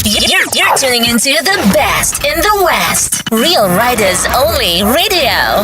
You're tuning into the best in the West. Real Rydaz only radio.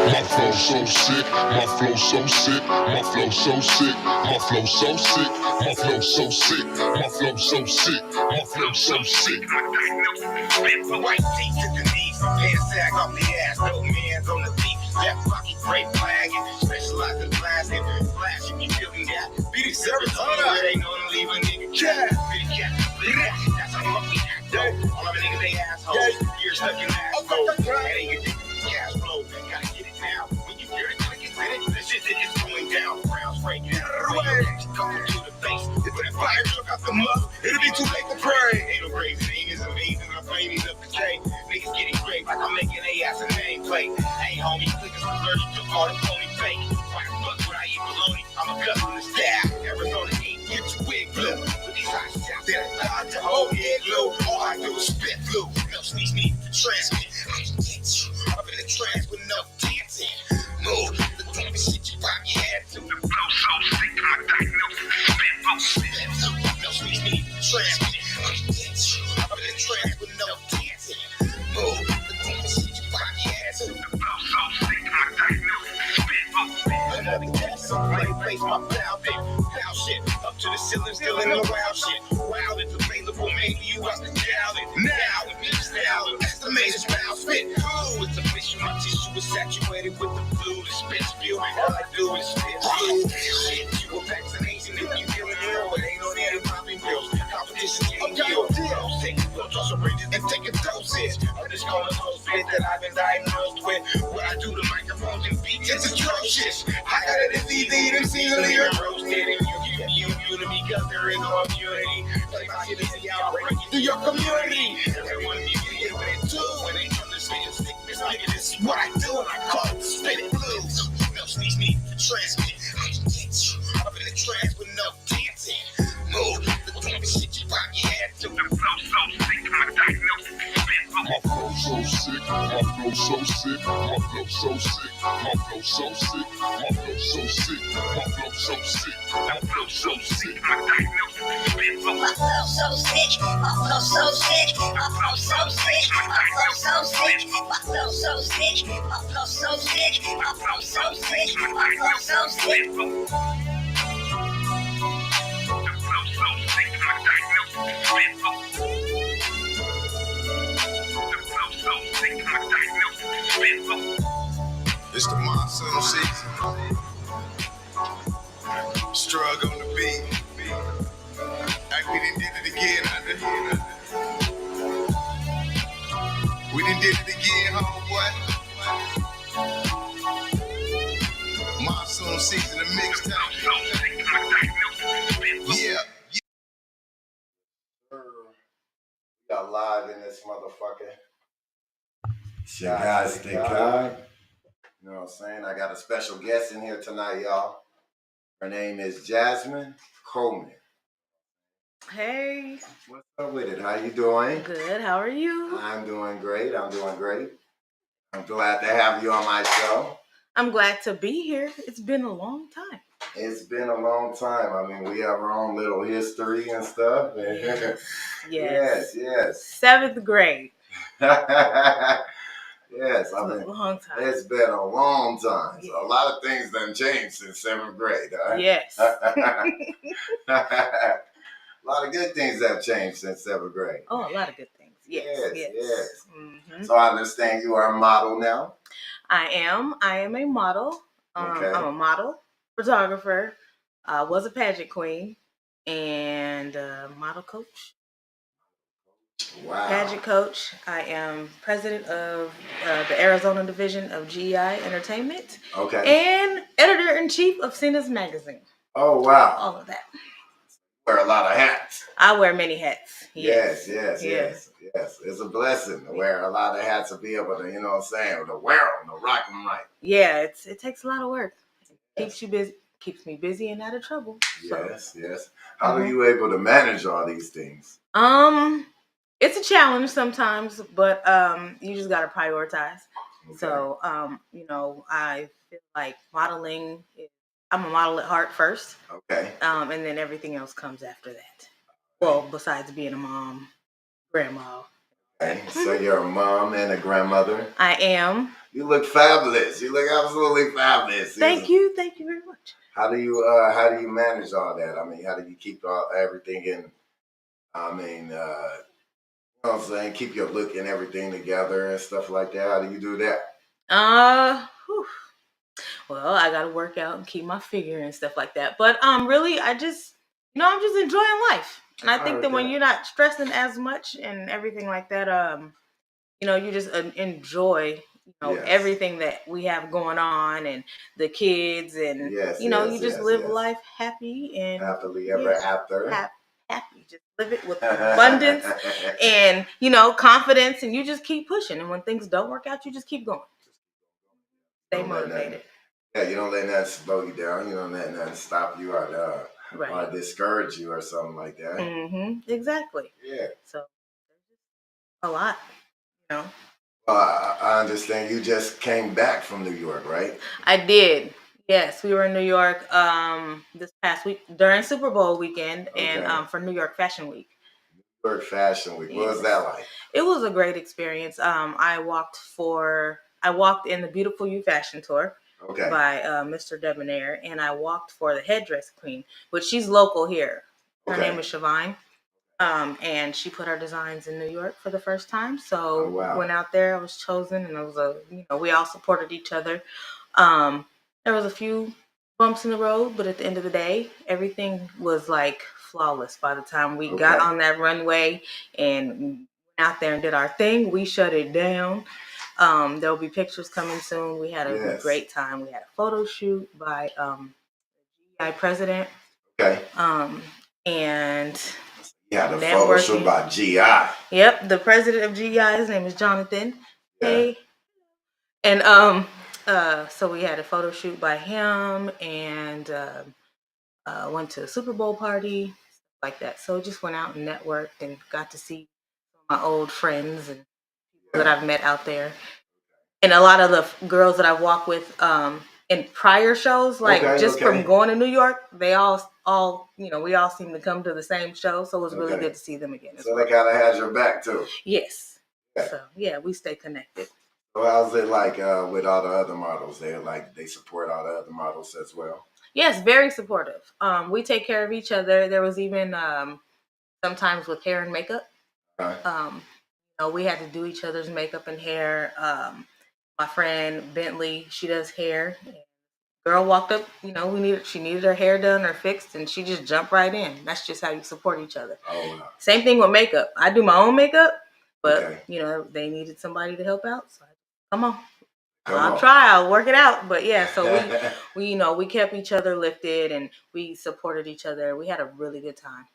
My flow so sick, my flow so sick, my flow so sick, my flow so sick, my flow so sick, my flow so sick, my flow so sick. White teeth to the knees, pants sag off the ass, no man's on the beat, left pocket great flag, specialized in plastic, flash if you feeling that. Beating service, hold up, it ain't no leave a nigga cat, beat a cat, that's how fuck we act, though. All of the niggas they assholes, you're stuck in that asshole, that ain't your dick, cash flow, gotta get it now. When you hear it, click it, the shit that is going down, rounds breaking out of the way, coming to the face, if that fire took out the mug, it'll be too late to pray. Ain't no crazy thing, it's amazing, I'm flaming up the K, niggas getting great, like I'm making a ass a nameplate. Hey homie, clickers allergic to all the phony fake. Why the fuck would I eat bologna? I'm a gut from the staff. Arizona ain't get your wig blue. With these hot shots that I got to hold head low. All I do is spit blue. No sneeze me to transmit. I can get you up in the trance with no dancing. Move the type of shit you probably had to. The flow so sick, my diagnosis is spit blue. No sneeze me to transmit. I can get you up in the trance with no dancing. Move the type of shit you probably had to. The flow so sick, my diagnosis is spit blue. Another cat, so plain face, my foul dick. Foul shit, up to the ceiling, still in the wild shit. Wild is available, maybe you have to doubt it. Now it means style, estimated style spit. Ooh, it's official, my tissue is saturated with the flu. The spit spew, all I do is spit flu. Shit, you a vaccination if you feeling ill, but ain't no need to popping pills. Competition getting killed. Don't sick, don't toss syringes and take a dosage. I'm just calling those spit that I've been diagnosed with. What I do to microphones and beats, it's atrocious. I got it as easy to see the lyric roasted and you to me because there is no immunity. Play my shit as the outbreak through your community. Everyone be get with it too. When they come to spit sickness, nigga, this is what I do and I call it spit blues. No sneeze me to transmit. I can get you up in the trance with no dancing. Move the type of shit you probably had to. The flow so sick, my diagnosis is spit blue. My flow so sick, my flow so sick, my flow so sick, my flow so sick, my flow so sick, my flow so sick, my flow so sick, my diagnosis is spit blue. My flow so sick, my flow so sick, my flow so sick, my flow so sick, my flow so sick, my flow so sick, my flow so sick, my flow so sick. The flow so sick, my diagnosis is spit blue. It's the monsoon season. Strug on the beat. Like we done did it again, under. We done did it again, homeboy. Monsoon season, the mixtape. Yeah. We got live in this motherfucker. It's your guy, Sticc Hyde. You know what I'm saying? I got a special guest in here tonight, y'all. Her name is Jasmine Coleman. Hey. What's up with it? How you doing? Good. How are you? I'm doing great. I'm glad to have you on my show. I'm glad to be here. It's been a long time. It's been a long time. I mean, we have our own little history and stuff. Yes. Yes. 7th grade. Yes, I mean, a long time. It's been a long time. Yeah. So a lot of things done changed since 7th grade, huh? Yes. A lot of good things have changed since 7th grade. Oh, a lot of good things. Yes. Mm-hmm. So I understand you are a model now. I am a model. Okay. I'm a model, photographer, was a pageant queen, and model coach. Wow. Pageant coach. I am president of the Arizona division of GEI Entertainment. Okay. And editor-in-chief of Cena's Magazine. Oh, wow. All of that. Wear a lot of hats. I wear many hats. Yes. It's a blessing to wear a lot of hats and be able to, you know what I'm saying, to wear them, to rock them right. Yeah, it takes a lot of work. It keeps you busy. keeps me busy and out of trouble. So. Yes. How are you able to manage all these things? It's a challenge sometimes, but you just gotta prioritize. Okay. So I feel like modeling. I'm a model at heart first. Okay. And then everything else comes after that. Well, besides being a mom, grandma. Okay. So you're a mom and a grandmother. I am. You look fabulous. You look absolutely fabulous. Thank you very much. How do you manage all that? I mean, how do you keep everything in? I mean, you know what I'm saying? Keep your look and everything together and stuff like that. How do you do that? Well, I gotta work out and keep my figure and stuff like that. But really, I'm just enjoying life. And I think that when you're not stressing as much and everything like that, you just enjoy, everything that we have going on and the kids and, you just live life happy and happily ever after. Happy. Just live it with abundance and, confidence, and you just keep pushing. And when things don't work out, you just keep going. Stay motivated. You don't let that slow you down. You don't let that stop you or discourage you or something like that. Exactly. Yeah. So a lot, I understand you just came back from New York, right? I did. Yes, we were in New York this past week during Super Bowl weekend and for New York Fashion Week. New York Fashion Week. What was that like? It was a great experience. I walked in the Beautiful You Fashion Tour by Mr. Debonair, and I walked for the Headdress Queen, which she's local here. Her name is Shavine. And she put her designs in New York for the first time. So went out there, I was chosen, and it was we all supported each other. There was a few bumps in the road, but at the end of the day, everything was like flawless. By the time we got on that runway and went out there and did our thing, we shut it down. There will be pictures coming soon. We had a great time. We had a photo shoot by GI president. And yeah, the photo shoot by GI. Yep, the president of GI. His name is Jonathan. Yeah. Hey. And so we had a photo shoot by him and went to a Super Bowl party, like that. So just went out and networked and got to see my old friends and people that I've met out there. And a lot of the girls that I've walked with in prior shows, like from going to New York, they all we all seem to come to the same show. So it was really good to see them again. So they kind of had your back too. Yes. Yeah. So yeah, we stay connected. So how's it like with all the other models? They support all the other models as well? Yes, very supportive. We take care of each other. There was even sometimes with hair and makeup. We had to do each other's makeup and hair. My friend Bentley, she does hair. Girl walked up, she needed her hair done or fixed, and she just jumped right in. That's just how you support each other. Same thing with makeup. I do my own makeup, but they needed somebody to help out. So come on. I'll try. I'll work it out. But yeah, so we kept each other lifted and we supported each other. We had a really good time.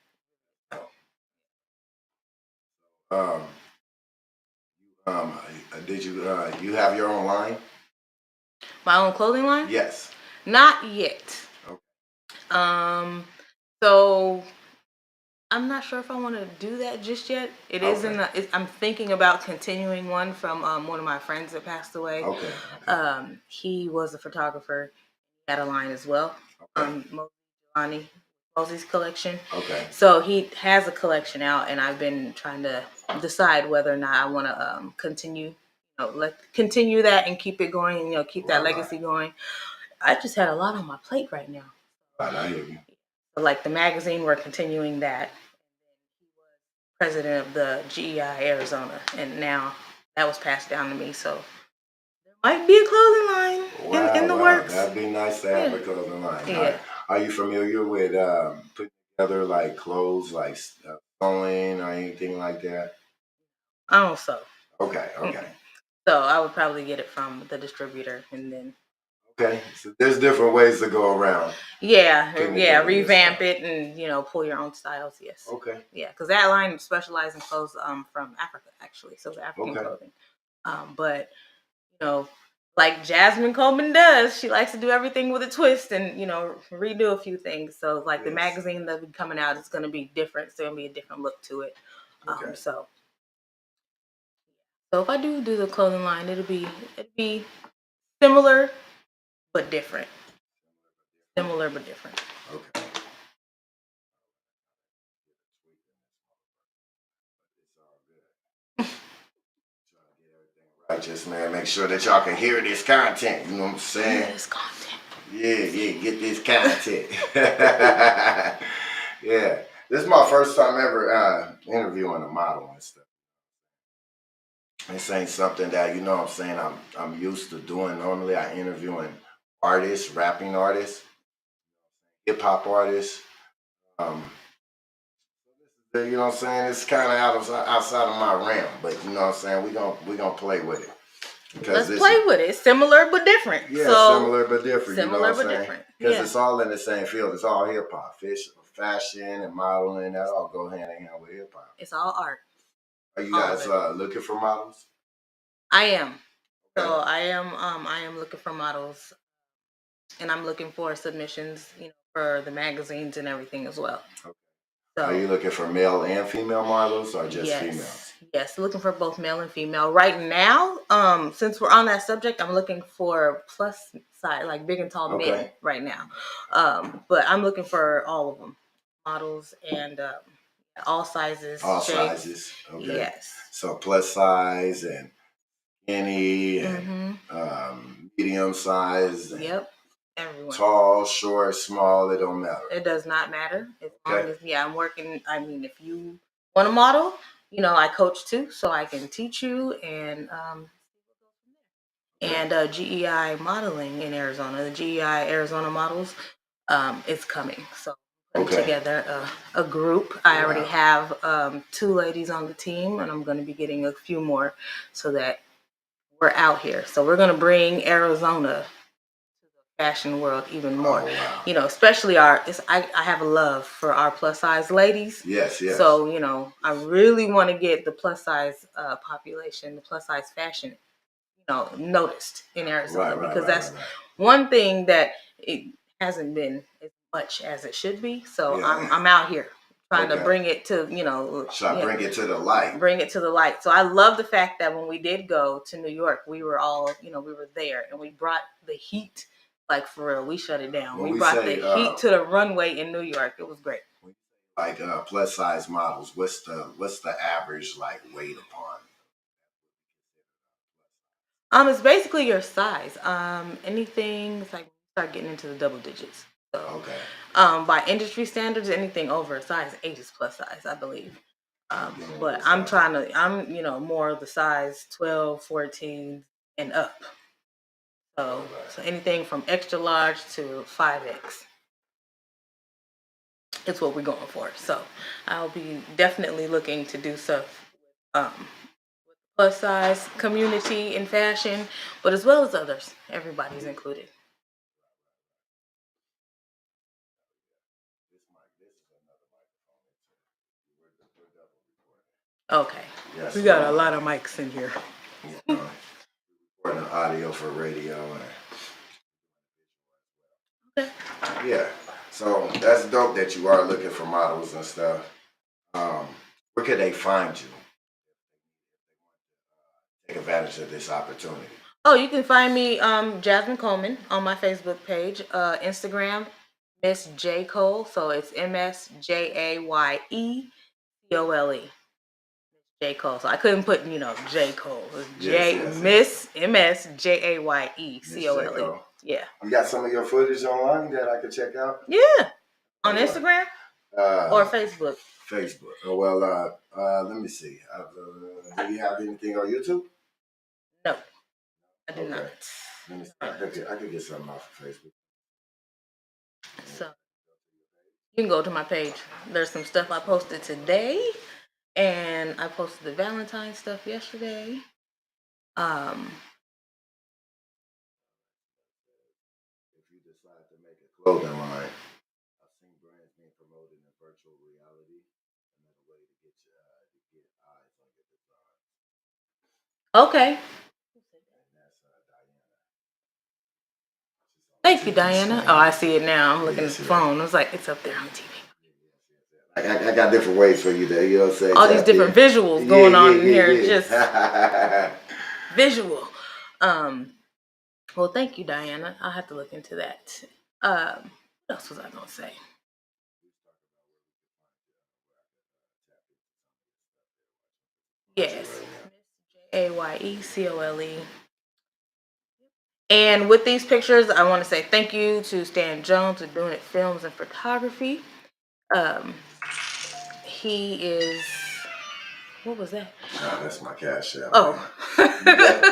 Did you you have your own line? My own clothing line? Yes. Not yet. Okay. So I'm not sure if I want to do that just yet. It is I'm thinking about continuing one from one of my friends that passed away. He was a photographer. He had a line as well. Mosey's collection. So he has a collection out, and I've been trying to decide whether or not I want to continue that and keep it going, keep that legacy going. I just had a lot on my plate right now. I hear you. Like the magazine, we're continuing that. He was president of the GEI Arizona, and now that was passed down to me. So there might be a clothing line in the works. That'd be nice to have a clothing line. Yeah. Are you familiar with putting together like clothes, like sewing or anything like that? I don't sew. Okay. So I would probably get it from the distributor and then. So there's different ways to go around. Yeah, revamp it and pull your own styles. Yes. Yeah, because that line specializes in clothes from Africa actually, so the African clothing. But like Jasmine Coleman does. She likes to do everything with a twist and, redo a few things. So like the magazine that'll be coming out is going to be different. So it'll be a different look to it. Okay. So if I do the clothing line, it'll be similar but different. Similar but different. Okay. Right, just man, make sure that y'all can hear this content. You know what I'm saying? This content. Yeah, get this content. Yeah, this is my first time ever interviewing a model and stuff. This ain't something that, you know what I'm saying, I'm used to doing. Normally I interviewing artists, rapping artists, hip hop artists. You know what I'm saying? It's kind of outside of my realm, but you know what I'm saying. We gonna play with it. Let's play with it. It's similar but different. Yeah, so, similar but different. Similar you know what but I'm different. Because it's all in the same field. It's all hip hop, fashion and modeling. That all go hand in hand with hip hop. It's all art. Are you guys looking for models? I am. Okay. So I am looking for models, and I'm looking for submissions, for the magazines and everything as well. Okay. So, are you looking for male and female models or just females? Yes, looking for both male and female. Right now, since we're on that subject, I'm looking for plus size, like big and tall men right now. But I'm looking for all of them, models and all sizes. All shapes. sizes. Okay. Yes. So plus size and skinny and medium size. And everyone. Tall, short, small, it don't matter. It does not matter. As long as, I'm working. I mean, if you want to model, I coach too, so I can teach you and GEI modeling in Arizona. The GEI Arizona models is coming. So putting together a group. I already have 2 ladies on the team, and I'm going to be getting a few more so that we're out here. So we're going to bring Arizona fashion world even more. Especially I have a love for our plus size ladies. Yes. So I really want to get the plus size population, the plus size fashion, noticed in Arizona, because that's one thing that it hasn't been as much as it should be. So I'm out here trying to bring it to bring it to the light. Bring it to the light. So I love the fact that when we did go to New York, we were all we were there, and we brought the heat. Like, for real, we shut it down. We brought the heat to the runway in New York. It was great. Like plus size models, what's the average like weight upon? It's basically your size. Anything it's like start getting into the double digits. So, by industry standards, anything over a size 8 is plus size, I believe. But I'm more of the size 12, 14 and up. So anything from extra large to 5X. It's what we're going for. So I'll be definitely looking to do stuff with plus size community in fashion, but as well as others. Everybody's included. Okay. Yes, we got a lot of mics in here. Recording audio for radio. Okay. Yeah. So that's dope that you are looking for models and stuff. Where could they find you? Take advantage of this opportunity. Oh, you can find me, Jasmine Coleman, on my Facebook page. Instagram, Miss J Cole. So it's MSJAYECOLE. J Cole. So I couldn't put, J Cole. It's Miss MSJAYECOLE. Yeah. You got some of your footage online that I could check out? Yeah. On Instagram or Facebook. Facebook. Oh, well, let me see. Do you have anything on YouTube? No, I do not. Let me see. I could get something off of Facebook. So you can go to my page. There's some stuff I posted today, and I posted the Valentine's stuff yesterday. If you decide to make a clothing line, I've seen brands being promoted in virtual reality, another way to get eyes on your design. Okay. And that's Diana. Thank you, Diana. Oh, I see it now. I'm looking at the phone. I was like, it's up there on the TV. I got different ways for you to, you know what I'm saying? All these different visuals going on in here. Just visual. Well, thank you, Diana. I'll have to look into that. What else was I going to say? Yes. Aye-Cole. And with these pictures, I want to say thank you to Stan Jones for doing it films and photography. He is, what was that? No, that's my cash app. Oh.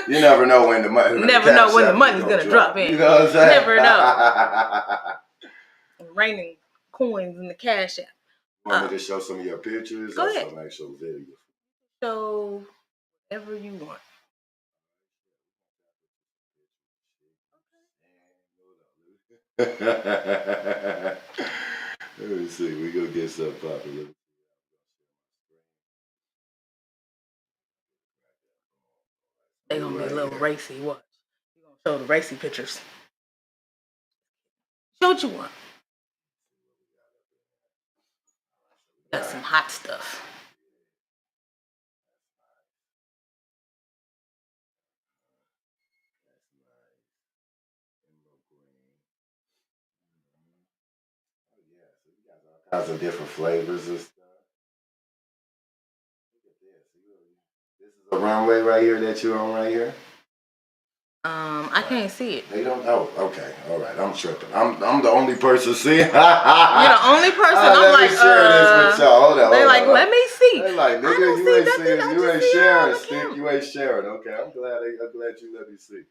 You never know when the money. Never know when the money's gonna drop in. You know what I'm saying? Never know. Raining coins in the cash app. You want me to show some of your pictures? Go ahead. Some actual video. Show whatever you want. Let me see. We gonna get some popular. They gonna be a little racy. What? You gonna show the racy pictures? Show what you want. Got some hot stuff. Lots of different flavors and stuff. Look at this. This is a runway right here that you're on right here. I can't see it. They don't. Oh, okay. All right. I'm tripping. I'm the only person seeing. You're the only person. I'm like, share this with y'all. Hold on. They're like, let me see. They're like, nigga, you ain't seeing. You ain't sharing, Sticc. You ain't sharing. Okay. I'm glad you let me see.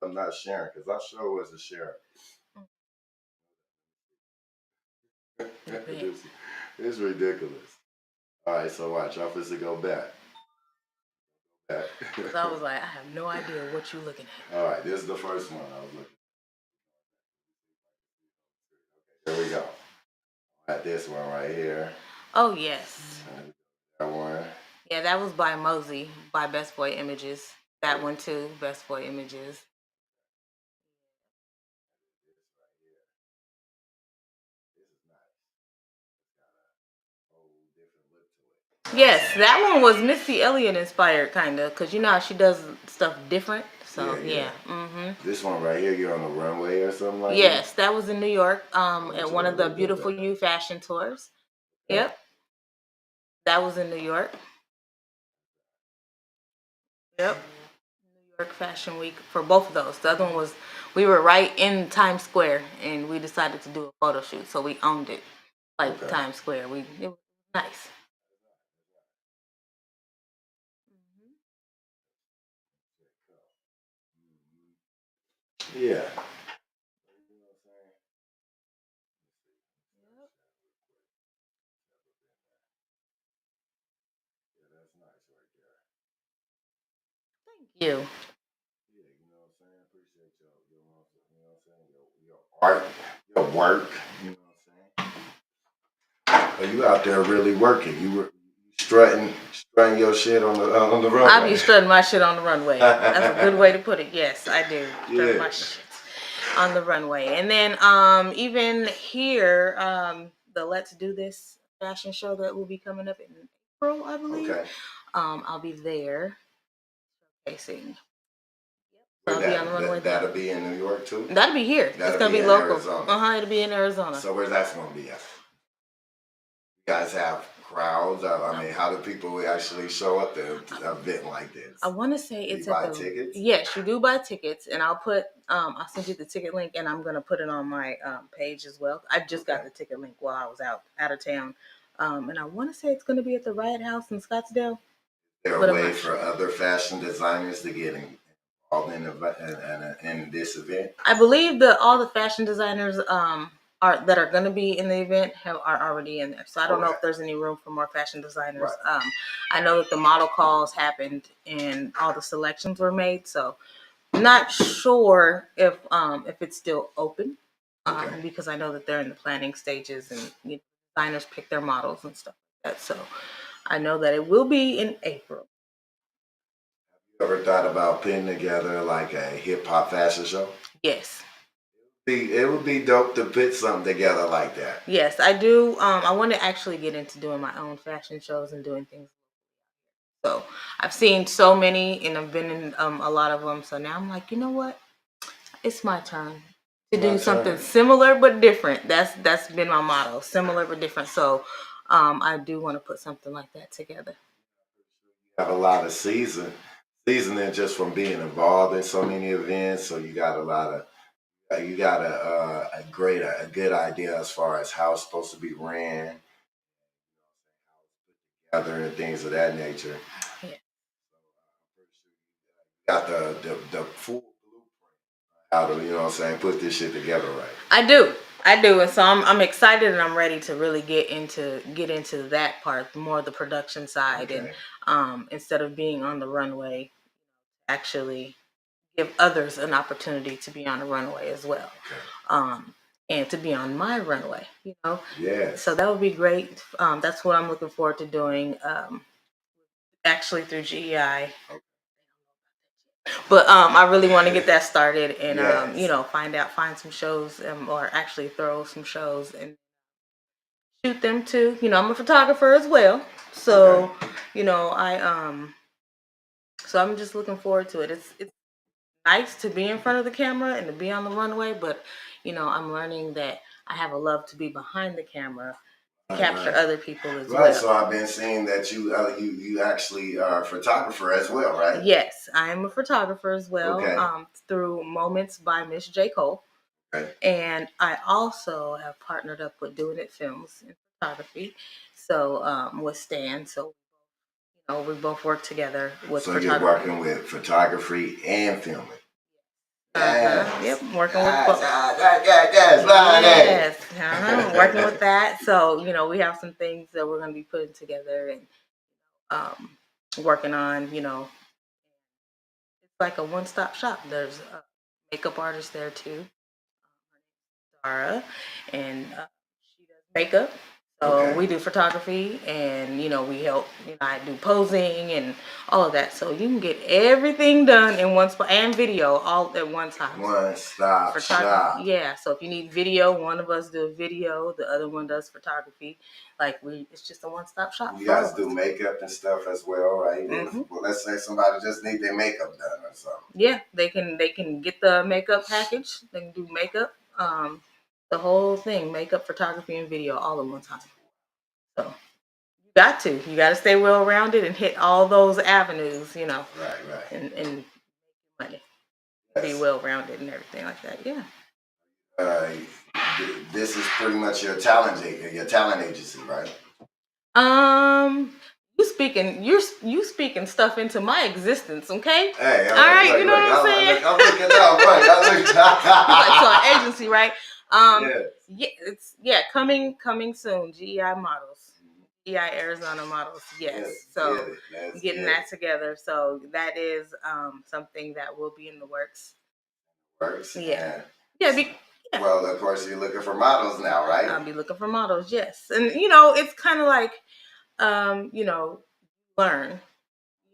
I'm not sharing because I sure wasn't sharing. It's ridiculous. All right, so watch. I'm supposed to go back. Because I was like, I have no idea what you're looking at. All right, this is the first one I was looking at. Here we go. Got this one right here. Oh, yes. That one. Yeah, that was by Mosey, by Best Boy Images. That one too, Best Boy Images. Yes, that one was Missy Elliott inspired, kind of, because you know how she does stuff different. So yeah. This one right here, you're on the runway or something like that? Yes, that was in New York, at one of the Beautiful You fashion tours. Yep, that was in New York. Yep, New York Fashion Week for both of those. The other one was, we were right in Times Square, and we decided to do a photo shoot, so we owned it, like Times Square. It was nice. Yeah. You. Yeah, you know what I'm saying? Appreciate your art, your work, you know what I'm saying? Are you out there really working? You were strutting your shit on the runway. I be strutting my shit on the runway. That's a good way to put it. Yes, I do. Strutting my shit on the runway. And then even here, the Let's Do This fashion show that will be coming up in April, I believe. Okay. I'll be there facing. I'll be on the runway. That'll be in New York too? That'll be here. It's gonna be local. It'll be in Arizona. So where's that gonna be at? You guys have crowds? I mean, how do people actually show up to an event like this? I want to say it's you buy tickets? Yes, you do buy tickets, and I'll send you the ticket link, and I'm gonna put it on my page as well. I just got the ticket link while I was out of town, and I want to say it's gonna be at the Riot House in Scottsdale. Is there a way for other fashion designers to get involved in this event? I believe that all the fashion designers that are going to be in the event are already in there. So I don't know if there's any room for more fashion designers. Right. I know that the model calls happened and all the selections were made. So I'm not sure if it's still open because I know that they're in the planning stages and designers pick their models and stuff like that. So I know that it will be in April. Have you ever thought about putting together like a hip hop fashion show? Yes. It would be dope to put something together like that. Yes, I do. I want to actually get into doing my own fashion shows and doing things. So I've seen so many, and I've been in a lot of them. So now I'm like, you know what? It's my turn to do something similar but different. That's been my motto: similar but different. So I do want to put something like that together. You have a lot of seasoning just from being involved in so many events. So you got a lot of a good idea as far as how it's supposed to be ran, together, and things of that nature. Yeah. Got the full blueprint how to, you know what I'm saying, put this shit together right. I do, and so I'm excited, and I'm ready to really get into that part, more the production side, Okay. and instead of being on the runway, actually give others an opportunity to be on the runway as well. Okay. And to be on my runway, you know. Yes. So that would be great. That's what I'm looking forward to doing. Actually through GEI. Okay. But I really want to get that started and Yes. you know, find some shows or actually throw some shows and shoot them too. You know, I'm a photographer as well. So, Okay. you know, so I'm just looking forward to it. It's nice to be in front of the camera and to be on the runway, but you know, I'm learning that I have a love to be behind the camera, capture other people as well. Right. So I've been seeing that you actually are a photographer as well, right? Yes, I am a photographer as well. Okay. Through Moments by Miss J. Cole. Okay. And I also have partnered up with Doing It Films in photography. So with Stan. So you know, we both work together with photography. So you're working with photography and filming. Yes. Yep, working with both. Yes. Working with that. So, you know, we have some things that we're going to be putting together and working on, you know. It's like a one-stop shop. There's a makeup artist there too, Sarah, and she does makeup. So we do photography, and you know, we help. You know, I do posing and all of that. So you can get everything done in one spot, and video all at one time. One stop shop. Yeah. So if you need video, one of us do video, the other one does photography. Like it's just a one-stop shop. You guys do makeup and stuff as well, right? Mm-hmm. Well, let's say somebody just need their makeup done or something. Yeah, they can get the makeup package. They can do makeup. The whole thing, makeup, photography, and video all in one time. So you got to stay well rounded and hit all those avenues, you know. Right. And money. Be well rounded and everything like that. Yeah. This is pretty much your talent agency, right? You speaking stuff into my existence, okay? Hey, all right, you know what I'm saying? I'm looking up, right? So our agency, right? Yes. Coming soon. GEI models, GEI Arizona models. Yes. So getting that together. So that is something that will be in the works. Yeah. Well, of course, you're looking for models now, right? I'll be looking for models. Yes, and you know, it's kind of like, you know, learn.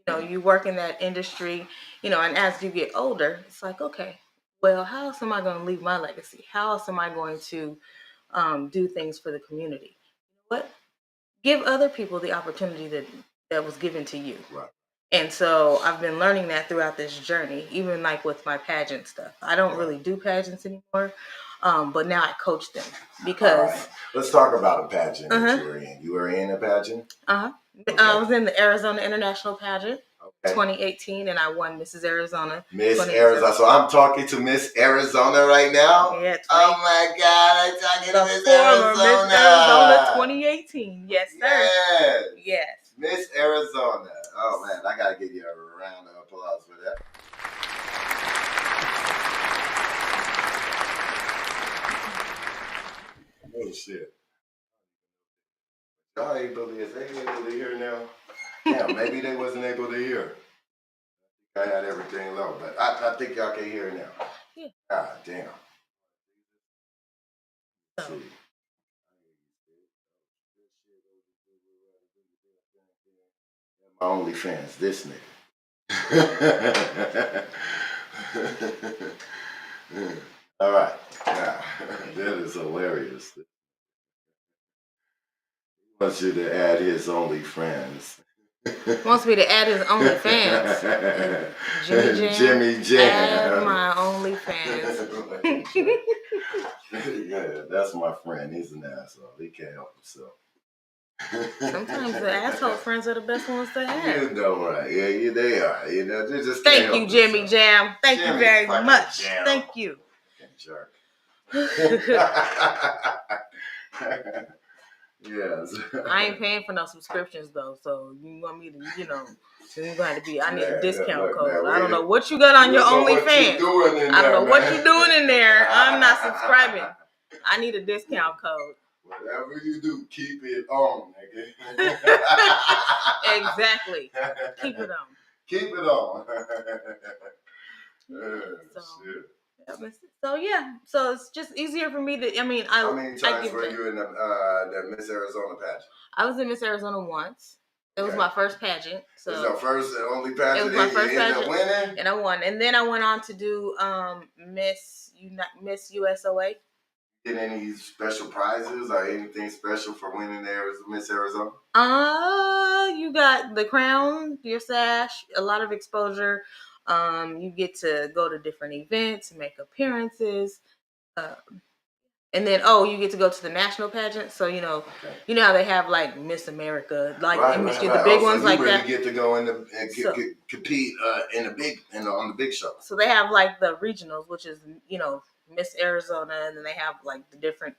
You know, you work in that industry, you know, and as you get older, it's like, okay, well, how else am I going to leave my legacy? How else am I going to do things for the community? What? Give other people the opportunity that was given to you. Right. And so I've been learning that throughout this journey, even like with my pageant stuff. I don't really do pageants anymore, but now I coach them because. Right. Let's talk about a pageant that you were in. You were in a pageant? Okay. I was in the Arizona International Pageant, 2018, and I won Mrs. Arizona. Miss Arizona. So I'm talking to Miss Arizona right now? Yeah. Oh my God, I'm talking to Miss Arizona. Miss Arizona 2018. Yes, sir. Yes. Miss Arizona. Oh man, I gotta give you a round of applause for that. Oh shit. Y'all is they able to hear now? Yeah, maybe they wasn't able to hear. I had everything low, but I think y'all can hear now. Yeah. God damn. So. My OnlyFans, this nigga. All right. Yeah. That is hilarious. He wants you to add his OnlyFans. Wants me to add his OnlyFans. Jimmy Jam. Add my OnlyFans. Yeah, that's my friend. He's an asshole. He can't help himself. Sometimes the asshole friends are the best ones to have. You know, right? Yeah, they are. You know, they just Thank you, Jimmy Jam. Thank you very much. Jam. Thank you. Jerk. Yes. I ain't paying for no subscriptions though, so you want me to, you're gonna have to be. I need a discount code. I don't know what you got on your OnlyFans. I don't know what you're doing in there. I'm not subscribing. I need a discount code. Whatever you do, keep it on, nigga. Exactly. Keep it on. Keep it on. So it's just easier for me to. How many times were you in the Miss Arizona pageant? I was in Miss Arizona once. It was my first pageant. So it was your first and only pageant. It was my first pageant, winning? and I won. And then I went on to do Miss USOA. Get any special prizes or anything special for winning there as Miss Arizona? You got the crown, your sash, a lot of exposure. You get to go to different events, make appearances. And then, you get to go to the national pageant. So, you know how they have like Miss America, like the big ones like that. You get to go in compete on the big show. So they have like the regionals, which is, Miss Arizona, and then they have like the different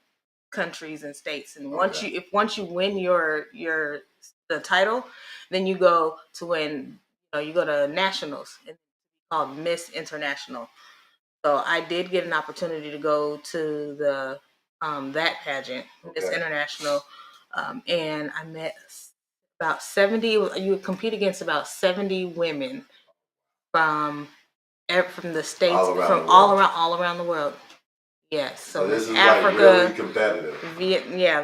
countries and states. And once you win the title, then you go to win, you go to nationals, and it's called Miss International. So I did get an opportunity to go to the that pageant, Miss International, and I met about 70. You would compete against about 70 women from the states, all around the world. Yes, so this is Africa, like really competitive.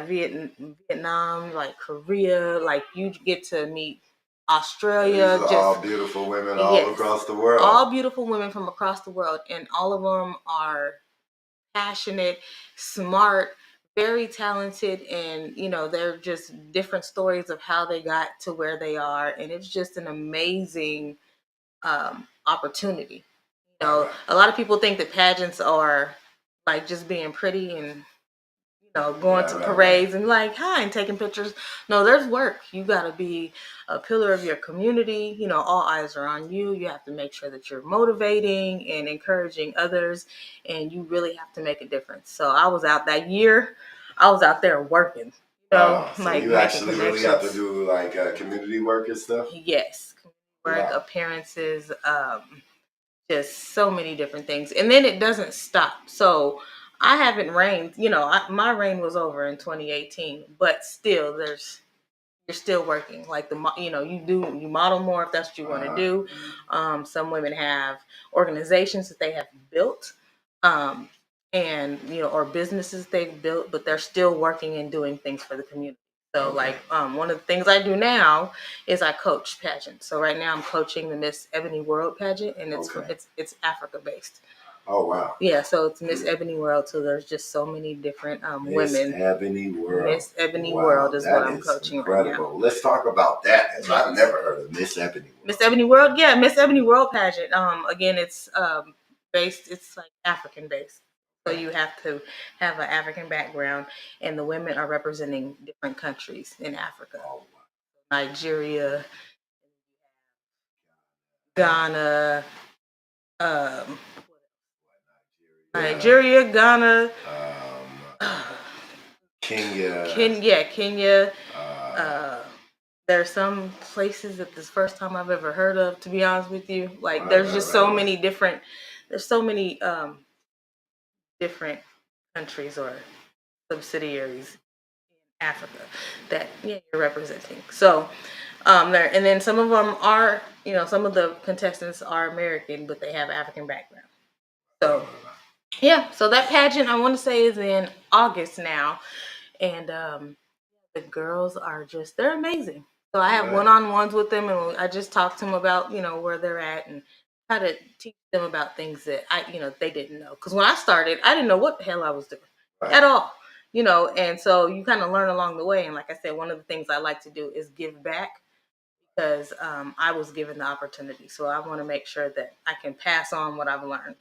Vietnam, like Korea, like you get to meet Australia. These are all beautiful women all across the world. All beautiful women from across the world, and all of them are passionate, smart, very talented, and they're just different stories of how they got to where they are, and it's just an amazing opportunity. A lot of people think that pageants are like just being pretty and going to parades and like, hi, and taking pictures. No, there's work. You got to be a pillar of your community. All eyes are on you. You have to make sure that you're motivating and encouraging others, and you really have to make a difference. So I was out that year. I was out there working. So you actually really have to do like community work and stuff? Yes. Community work, appearances, just so many different things. And then it doesn't stop. So I haven't reigned, my reign was over in 2018, but still you're still working. Like you model more if that's what you want to do. Some women have organizations that they have built, and, or businesses they've built, but they're still working and doing things for the community. So one of the things I do now is I coach pageants. So right now I'm coaching the Miss Ebony World pageant, and it's Africa based. Oh, wow. Yeah, so it's Miss Ebony World. So there's just so many different women. Miss Ebony World. Miss Ebony World is what I'm coaching incredible. right now. Let's talk about that. Yes. I've never heard of Miss Ebony World. Miss Ebony World, yeah, Miss Ebony World pageant. Again, it's it's like African based. So you have to have an African background, and the women are representing different countries in Africa. Oh, wow. Nigeria, Ghana, Ghana, Kenya. There's some places that this first time I've ever heard of, to be honest with you. Like there's just so many different different countries or subsidiaries in Africa that you're representing. So and then some of them are, some of the contestants are American, but they have African background. So so that pageant, I want to say, is in August now, and the girls are they're amazing. So I have one-on-ones with them, and I just talked to them about where they're at and try to teach them about things that they didn't know. Because when I started, I didn't know what the hell I was doing at all. And so you kind of learn along the way. And like I said, one of the things I like to do is give back because I was given the opportunity. So I want to make sure that I can pass on what I've learned.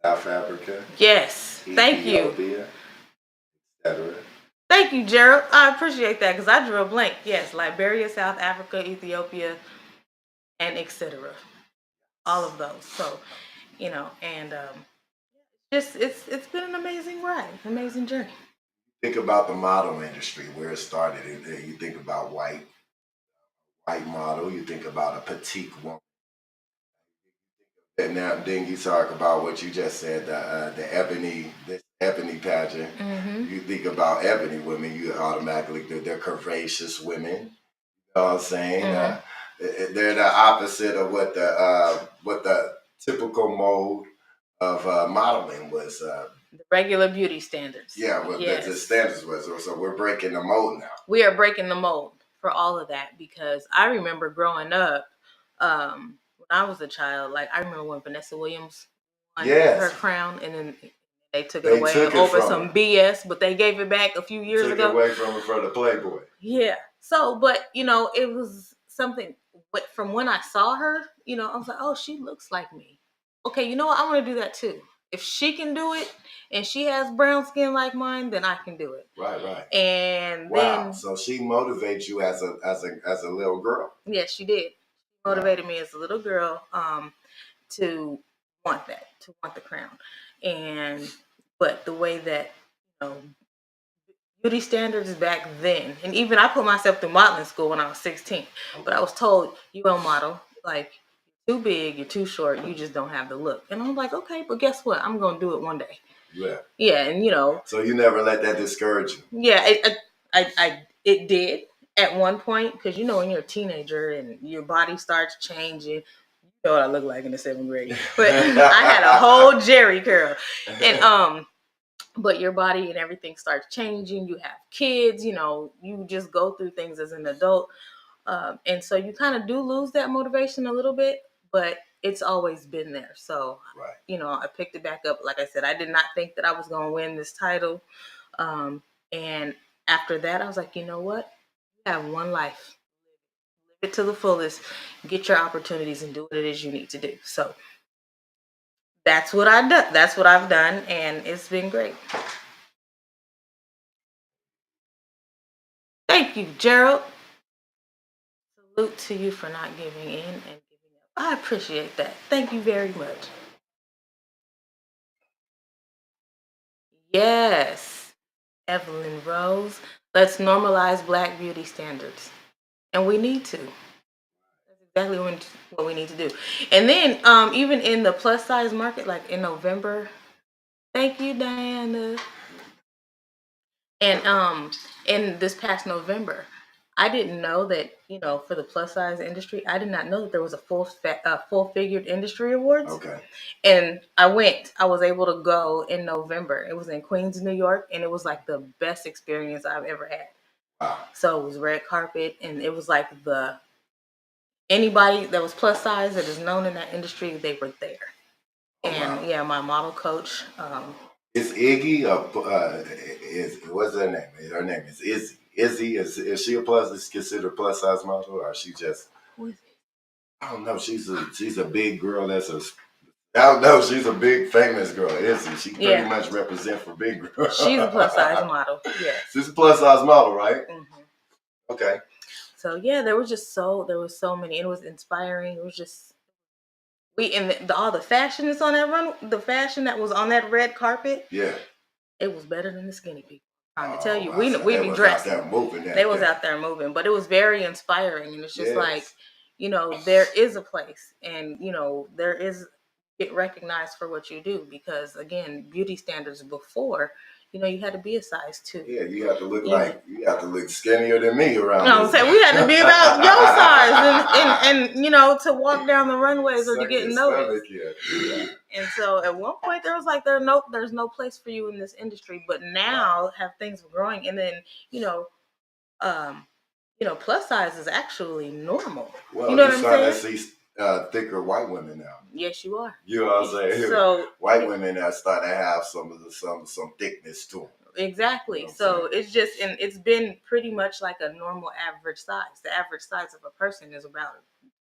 South Africa. Yes. Thank you. Ethiopia, etc. Thank you, Gerald. I appreciate that because I drew a blank. Yes, Liberia, South Africa, Ethiopia, and etc. All of those. So, and it's been an amazing ride, amazing journey. Think about the model industry, where it started. You think about white model. You think about a petite woman. And now then you talk about what you just said, the ebony pageant. Mm-hmm. You think about ebony women, you automatically they're curvaceous women. You know what I'm saying? Mm-hmm. They're the opposite of what the typical mode of modeling was. The regular beauty standards. Yeah, what the standards was. So we're breaking the mold now. We are breaking the mold for all of that because I remember growing up, when I was a child, like I remember when Vanessa Williams won her crown and then they took it away over some BS, but they gave it back a few years ago. Took it away from her for the Playboy. Yeah. So, but it was something from when I saw her, I was like, oh, she looks like me. Okay, you know what? I want to do that too. If she can do it and she has brown skin like mine, then I can do it. Right. And wow. So she motivates you as a little girl. Yes, she did. She motivated me as a little girl to want the crown. But the way that beauty standards back then, and even I put myself through modeling school when I was 16. But I was told, you don't model, like you're too big, you're too short, you just don't have the look. And I'm like, okay, but guess what? I'm gonna do it one day. Yeah, and So you never let that discourage you. Yeah, it did at one point because when you're a teenager and your body starts changing, you know what I look like in the 7th grade. But I had a whole Jerry curl, and but your body and everything starts changing. You have kids, you just go through things as an adult. And so you kind of do lose that motivation a little bit, but it's always been there. So, I picked it back up. Like I said, I did not think that I was going to win this title. And after that, I was like, you know what? You have one life. Live it to the fullest. Get your opportunities and do what it is you need to do. So that's what I've done. That's what I've done. And it's been great. Thank you, Gerald. Salute to you for not giving in and giving up. I appreciate that. Thank you very much. Yes, Evelyn Rose. Let's normalize Black beauty standards. And we need to. That's exactly what we need to do. And then even in the plus size market, like in November. Thank you, Diana. And in this past November, I didn't know that, for the plus size industry, I did not know that there was a full figured industry awards. Okay. And I was able to go in November. It was in Queens, New York, and it was like the best experience I've ever had. Wow. So it was red carpet, and it was like anybody that was plus size that is known in that industry, they were there. And yeah, my model coach. Is Iggy what's her name? Her name is Izzy. Izzy is she is considered a plus size model, or is she just? I don't know. She's a big girl. I don't know. She's a big famous girl. Izzy. She pretty much represents for big girls. She's a plus size model. Yes. She's a plus size model, right? Mm-hmm. Okay. So yeah, there was so many. It was inspiring. It was just. All the fashion that's on that run, the fashion that was on that red carpet, it was better than the skinny people. I'm trying to tell you, we be dressed. They was out there moving, but it was very inspiring, and it's just like, there is a place, and there is get recognized for what you do because again, beauty standards before. You had to be a size 2. Yeah, you have to look you have to look skinnier than me around. I'm saying we had to be about your size and to walk down the runways or to get noticed. And so at one point there was like there's no place for you in this industry, but now have things growing and then plus size is actually normal. Well, you know you're what I'm starting to saying? see thicker white women now. Yes, you are. You know what I'm saying? So white women are starting to have some thickness to them. exactly. You know so it's just, and it's been pretty much like a normal average size. The average size of a person is about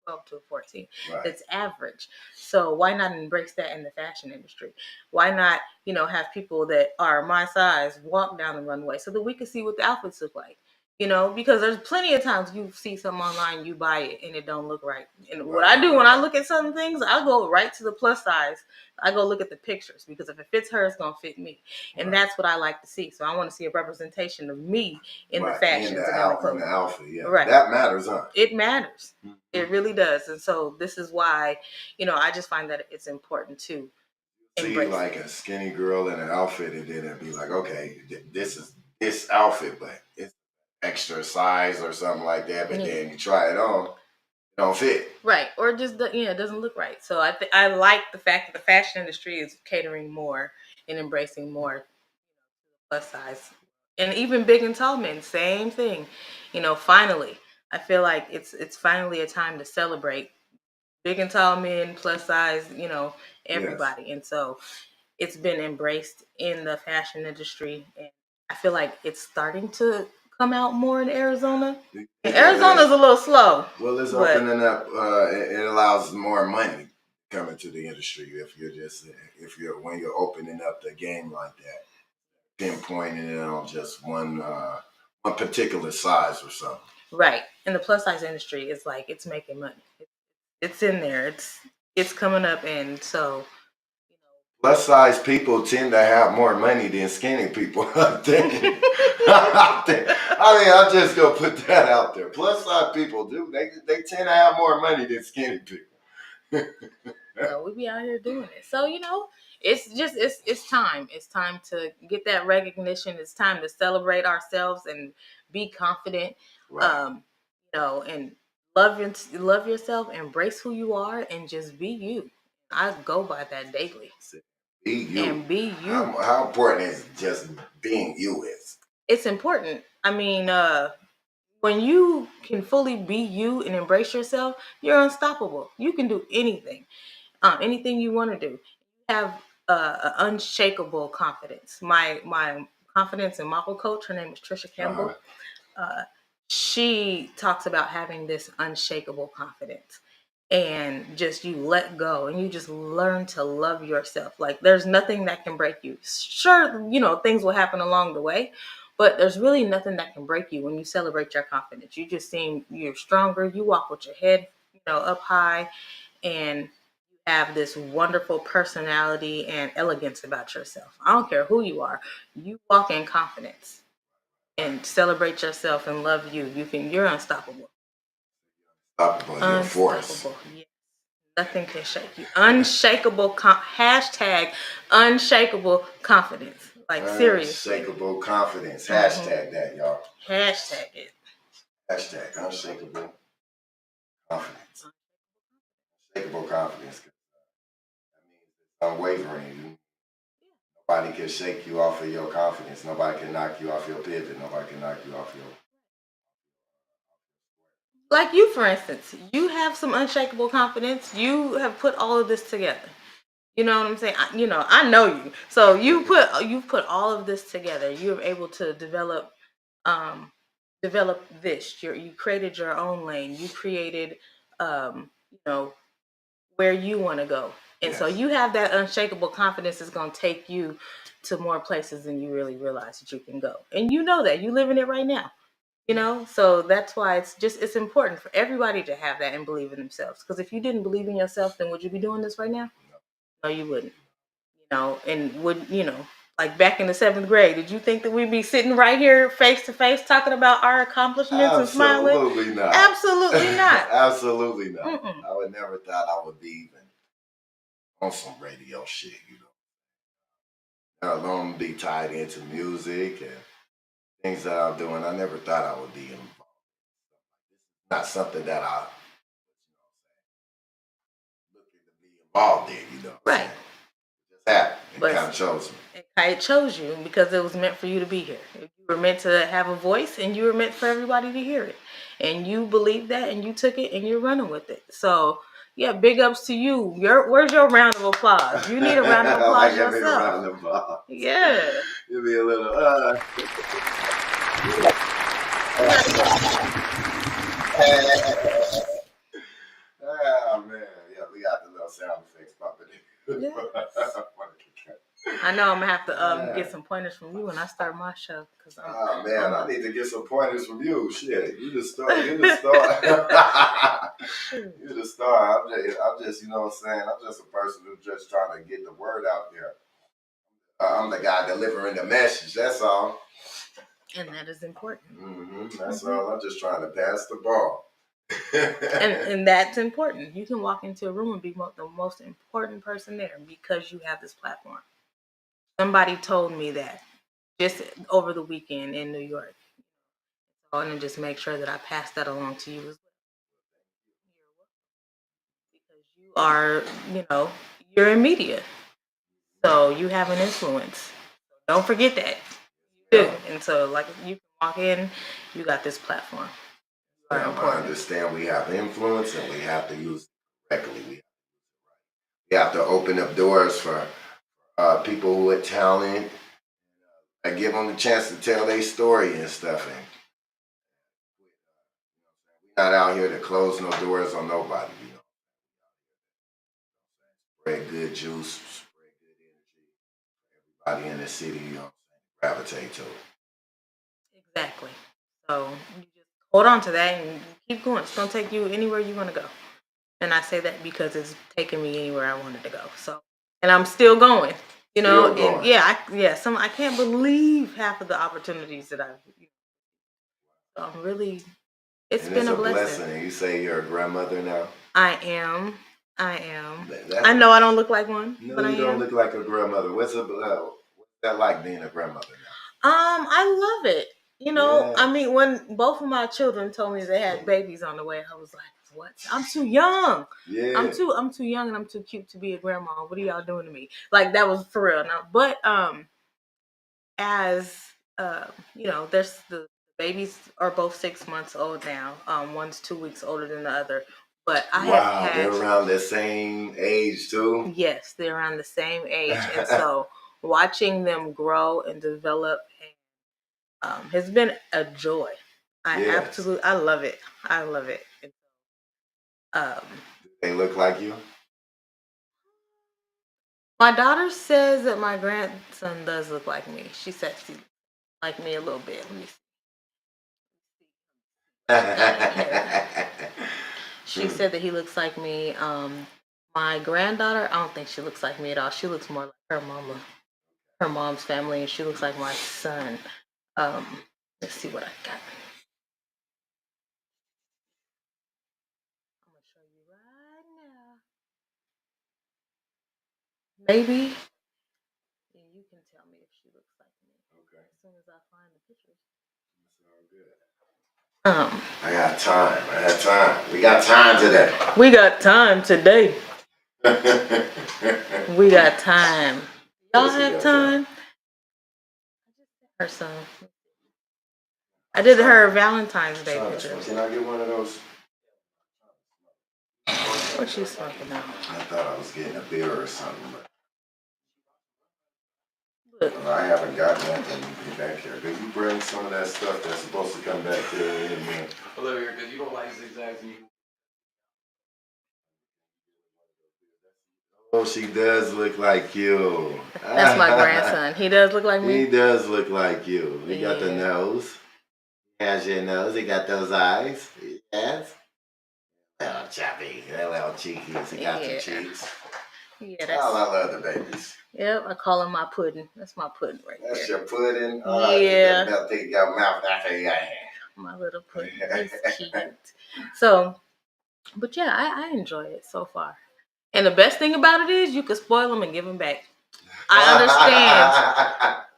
12 to 14. Right. It's average. So why not embrace that in the fashion industry? Why not, have people that are my size walk down the runway so that we can see what the outfits look like? Because there's plenty of times you see something online, you buy it, and it don't look right. And what I do when I look at some things, I go right to the plus size. I go look at the pictures, because if it fits her, it's going to fit me. And that's what I like to see. So I want to see a representation of me in the fashions and in the clothing. In the outfit, yeah. Right. That matters, huh? It matters. Mm-hmm. It really does. And so this is why, I just find that it's important to see like a skinny girl in an outfit, and then it'd be like, okay, this is this outfit, but it's extra size or something like that. But then you try it on, it don't fit. Right. Or just, it doesn't look right. So I like the fact that the fashion industry is catering more and embracing more plus size. And even big and tall men, same thing. Finally, I feel like it's finally a time to celebrate big and tall men, plus size, everybody. Yes. And so it's been embraced in the fashion industry. And I feel like it's starting to come out more in Arizona. Arizona's a little slow. Well, it's opening up. It allows more money coming to the industry when you're opening up the game like that, pinpointing it on just one particular size or something. Right. And the plus size industry is like, it's making money. It's in there. It's coming up. And so plus size people tend to have more money than skinny people. I mean, I'm just gonna put that out there. Plus size people do. They tend to have more money than skinny people. So we be out here doing it. So it's time. It's time to get that recognition. It's time to celebrate ourselves and be confident. Right. And love yourself. Embrace who you are, and just be you. I go by that daily. Be you. And be you. How important is just being you is? It's important. I mean, when you can fully be you and embrace yourself, you're unstoppable. You can do anything. Anything you want to do. You have unshakable confidence. My confidence and model coach, her name is Trisha Campbell. She talks about having this unshakable confidence, and just you let go and you just learn to love yourself. Like, there's nothing that can break you. Sure, things will happen along the way, but there's really nothing that can break you when you celebrate your confidence. You just seem you're stronger. You walk with your head, up high, and have this wonderful personality and elegance about yourself. I don't care who you are. You walk in confidence and celebrate yourself and love you. You're unstoppable. Unstoppable, you're a force. Yes. Nothing can shake you. Unshakable hashtag unshakable confidence. Like, seriously. Unshakable confidence. Hashtag that, y'all. Hashtag it. Hashtag unshakable confidence. Unshakable confidence. That means it's unwavering. Nobody can shake you off of your confidence. Nobody can knock you off your pivot. Nobody can knock you off your... Like you, for instance, you have some unshakable confidence. You have put all of this together. You know what I'm saying? I know you. So you've put all of this together. You're able to develop this. You created your own lane. You created where you want to go. And so you have that unshakable confidence that's going to take you to more places than you really realize that you can go. And you know that. You live in it right now. So that's why it's important for everybody to have that and believe in themselves. Because if you didn't believe in yourself, then would you be doing this right now? No, you wouldn't. And would, like back in the 7th grade, did you think that we'd be sitting right here face to face talking about our accomplishments and smiling? Absolutely not. Absolutely not. Absolutely not. Mm-mm. I would never thought I would be even on some radio shit, Alone be tied into music and things that I'm doing. I never thought I would be involved. Not something that I looking to be involved in, Right. It just happened. But kind of chose me. It chose you because it was meant for you to be here. You were meant to have a voice, and you were meant for everybody to hear it. And you believed that, and you took it, and you're running with it. So, yeah, big ups to you. Where's your round of applause? You need a round of applause yourself. Give me a round of applause. Yeah. Give me a little. Oh man, yeah, we got the little sound effects pumping. Yes. I know I'm gonna have to get some pointers from you when I start my show. I need to get some pointers from you. Shit, you the star. You the star. You the star. I'm just, you know what I'm saying. I'm just a person who's just trying to get the word out there. I'm the guy delivering the message. That's all. And that is important. That's all. I'm just trying to pass the ball. and that's important. You can walk into a room and be the most important person there because you have this platform. Somebody told me that just over the weekend in New York. So I'm gonna just make sure that I pass that along to you as well. Because you're in media. So you have an influence. Don't forget that. You do. And so like you can walk in, you got this platform. I understand we have influence and we have to use it correctly. We have to open up doors for people who are talented and give them the chance to tell their story and stuff. And we're not out here to close no doors on nobody, you know. Spread good juice, spread good energy. Everybody in the city, you know, gravitate to it. Exactly. So you just hold on to that and keep going. It's gonna take you anywhere you want to go. And I say that because it's taken me anywhere I wanted to go. So, and I'm still going. You know, and I can't believe half of the opportunities that I've. So I'm really. It's been a blessing. And you say you're a grandmother now. I am. I know I don't look like one, but I don't look like a grandmother. What's that like being a grandmother now? I love it. You know, I mean, when both of my children told me they had babies on the way, I was like, "What? I'm too young. Yeah, I'm too young, and I'm too cute to be a grandma. What are y'all doing to me?" Like that was for real. Now, but there's the babies are both 6 months old now. One's 2 weeks older than the other. But they're around the same age too. Yes, they're around the same age, and so watching them grow and develop has been a joy. I love it. I love it. They look like you? My daughter says that my grandson does look like me. She says he like me a little bit. Let me see. She said that he looks like me. My granddaughter, I don't think she looks like me at all. She looks more like her mama, her mom's family, and she looks like my son. Let's see what I got. I'm gonna show you right now. Maybe you can tell me if she looks like me. Okay. As soon as I find the pictures. That's all good. I got time. We got time today. We got time today. We got time. Y'all have time? Her son. I did her Valentine's Day picture. Can I get one of those? What's she smoking now? I thought I was getting a beer or something, but I haven't gotten anything back here. Could you bring some of that stuff that's supposed to come back here in a minute? Olivia, because you don't like zigzags. Oh, she does look like you. That's my grandson. He does look like me? He does look like you. He got the nose. He has your nose. He got those eyes. Yes. Little chubby. Little cheekies. He got the cheeks. Yeah, I love the babies. Yep, I call him my pudding. That's my pudding right there. That's your pudding? Yeah. Take your mouth after your hand. My little pudding. He's cute. So, but yeah, I enjoy it so far. And the best thing about it is you can spoil them and give them back. I understand.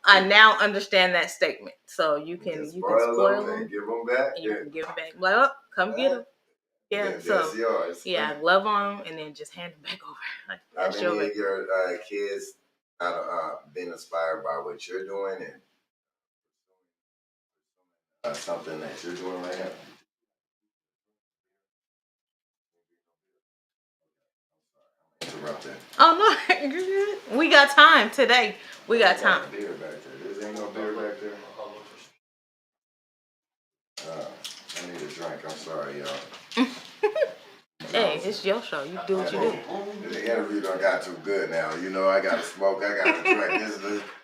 I now understand that statement. So you can spoil them and give them back. And you can give them back. Like, oh, come get them. Yeah, so that's yours. Yeah, I love on them and then just hand them back over. Like, how many of your kids been inspired by what you're doing and something that you're doing right now? Interrupt that. Oh no, we got time today. We got time. Beer back there. There ain't no beer back there. I need a drink. I'm sorry, y'all. Hey, it's your show. You do what you do. The interview done got too good now. You know, I gotta smoke. I gotta drink.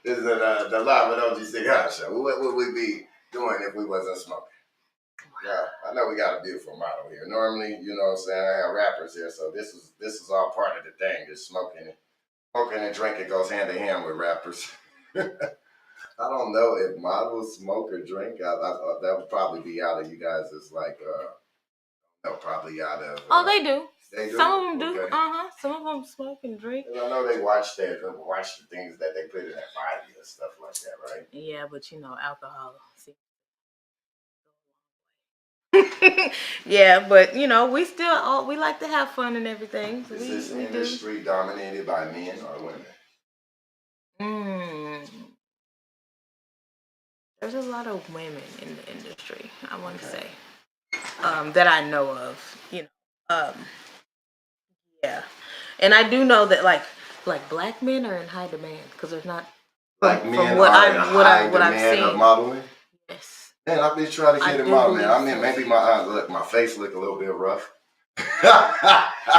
This is the Live with OG Sticc Hyde show. What would we be doing if we wasn't smoking? Yeah, I know we got a beautiful model here. Normally, you know what I'm saying, I have rappers here, so this is all part of the thing. Just smoking and drinking goes hand in hand with rappers. I don't know if models smoke or drink. That would probably be out of you guys. It's like, no, probably out of. Oh, they do. They do. Some of them do. Okay. Some of them smoke and drink. And I know they watch the things that they put in that body and stuff like that, right? Yeah, but you know, alcohol. See. Yeah, but you know, we like to have fun and everything. Is this industry dominated by men or women? There's a lot of women in the industry, I want to say, that I know of. You know, yeah, and I do know that like black men are in high demand because there's not black men from what I've seen of modeling. Yes. Man, I've been trying to get him out, man. I mean, maybe my face look a little bit rough.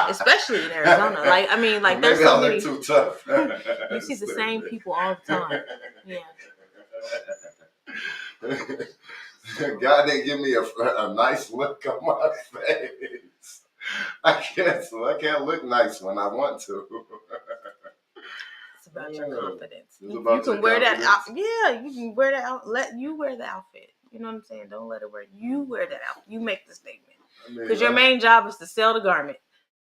Especially in Arizona. Like, I mean, like, there's maybe so I many. look too tough. You see the same people all the time. Yeah. God didn't give me a nice look on my face. I can't look nice when I want to. It's about your confidence. You About can your wear confidence? that out. Yeah, you can wear that out. Let you wear the outfit. You know what I'm saying? Don't let it wear. You wear that outfit. You make the statement. Because your main job is to sell the garment.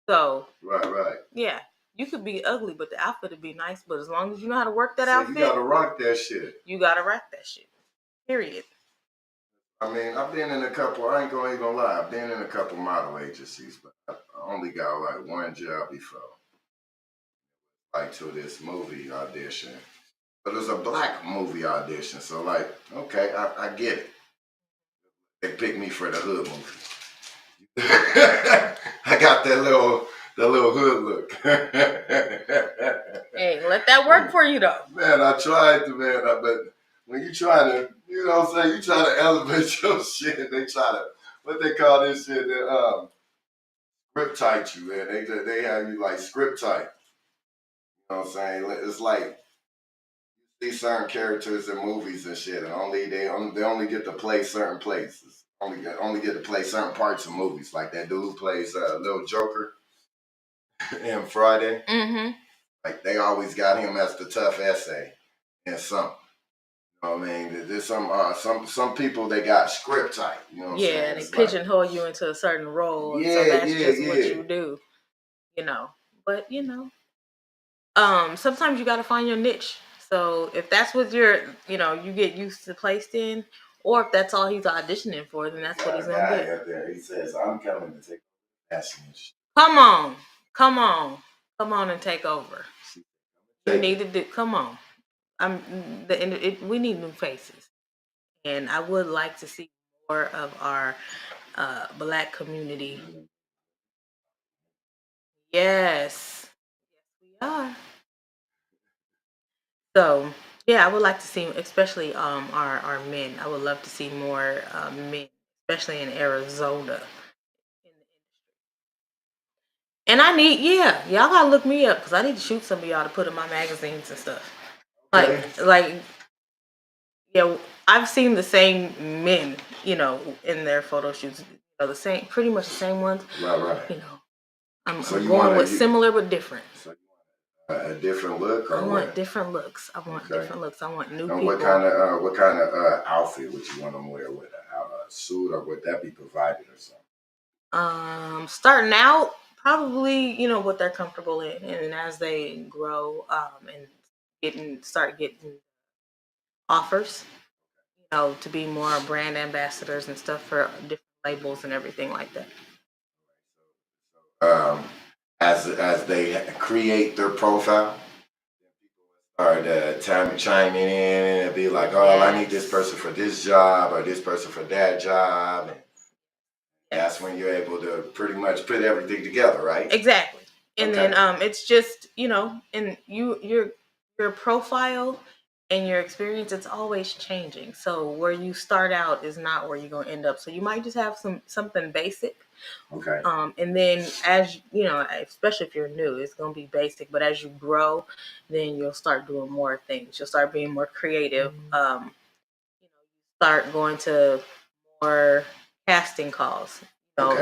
So. Right. Yeah. You could be ugly, but the outfit would be nice. But as long as you know how to work that outfit. You gotta rock that shit. You gotta rock that shit. Period. I mean, I've been in a couple, I ain't gonna even lie, I've been in a couple model agencies, but I only got like one job before. Like to this movie audition. But it was a black movie audition, so like, okay, I get it. They picked me for the hood movie. I got that little hood look. Hey, let that work for you though. Man, I tried to, but when you try to, you know what I'm saying, you try to elevate your shit, they try to, what they call this shit, script type you, man. They have you like script type. You know what I'm saying? It's like you see certain characters in movies and shit, and they only get to play certain places. Only get to play certain parts of movies. Like that dude who plays Little Joker in Friday. Mm-hmm. Like they always got him as the tough essay in something. You know what I mean? There's some people they got script type. You know what I'm saying? They pigeonhole you into a certain role. Yeah, so that's yeah, just yeah. what you do. You know. But you know. Sometimes you gotta find your niche. So if that's what you get used to placed in, or if that's all he's auditioning for, then that's what he's gonna get. Up there, he says, "I'm coming to take action." Come on and take over. You need to do. Come on. We need new faces, and I would like to see more of our black community. Yes, we are. So yeah, I would like to see, especially our men. I would love to see more men, especially in Arizona. And y'all gotta look me up because I need to shoot some of y'all to put in my magazines and stuff. Like, yeah, I've seen the same men, in their photo shoots. Pretty much the same ones. Right. I'm going with similar but different. A different look, or I want different looks. I want different looks. I want new people. What kind of outfit would you want them to wear? With a suit, or would that be provided or something? Starting out, probably what they're comfortable in, and as they grow and start getting offers, to be more brand ambassadors and stuff for different labels and everything like that. As they create their profile, or the time chiming in and be like, oh, I need this person for this job or this person for that job. And that's when you're able to pretty much put everything together, right? Exactly. And then it's just, and your profile and your experience, it's always changing. So where you start out is not where you're going to end up. So you might just have something basic. Okay. And then as especially if you're new, it's going to be basic, but as you grow, then you'll start doing more things. You'll start being more creative. Start going to more casting calls.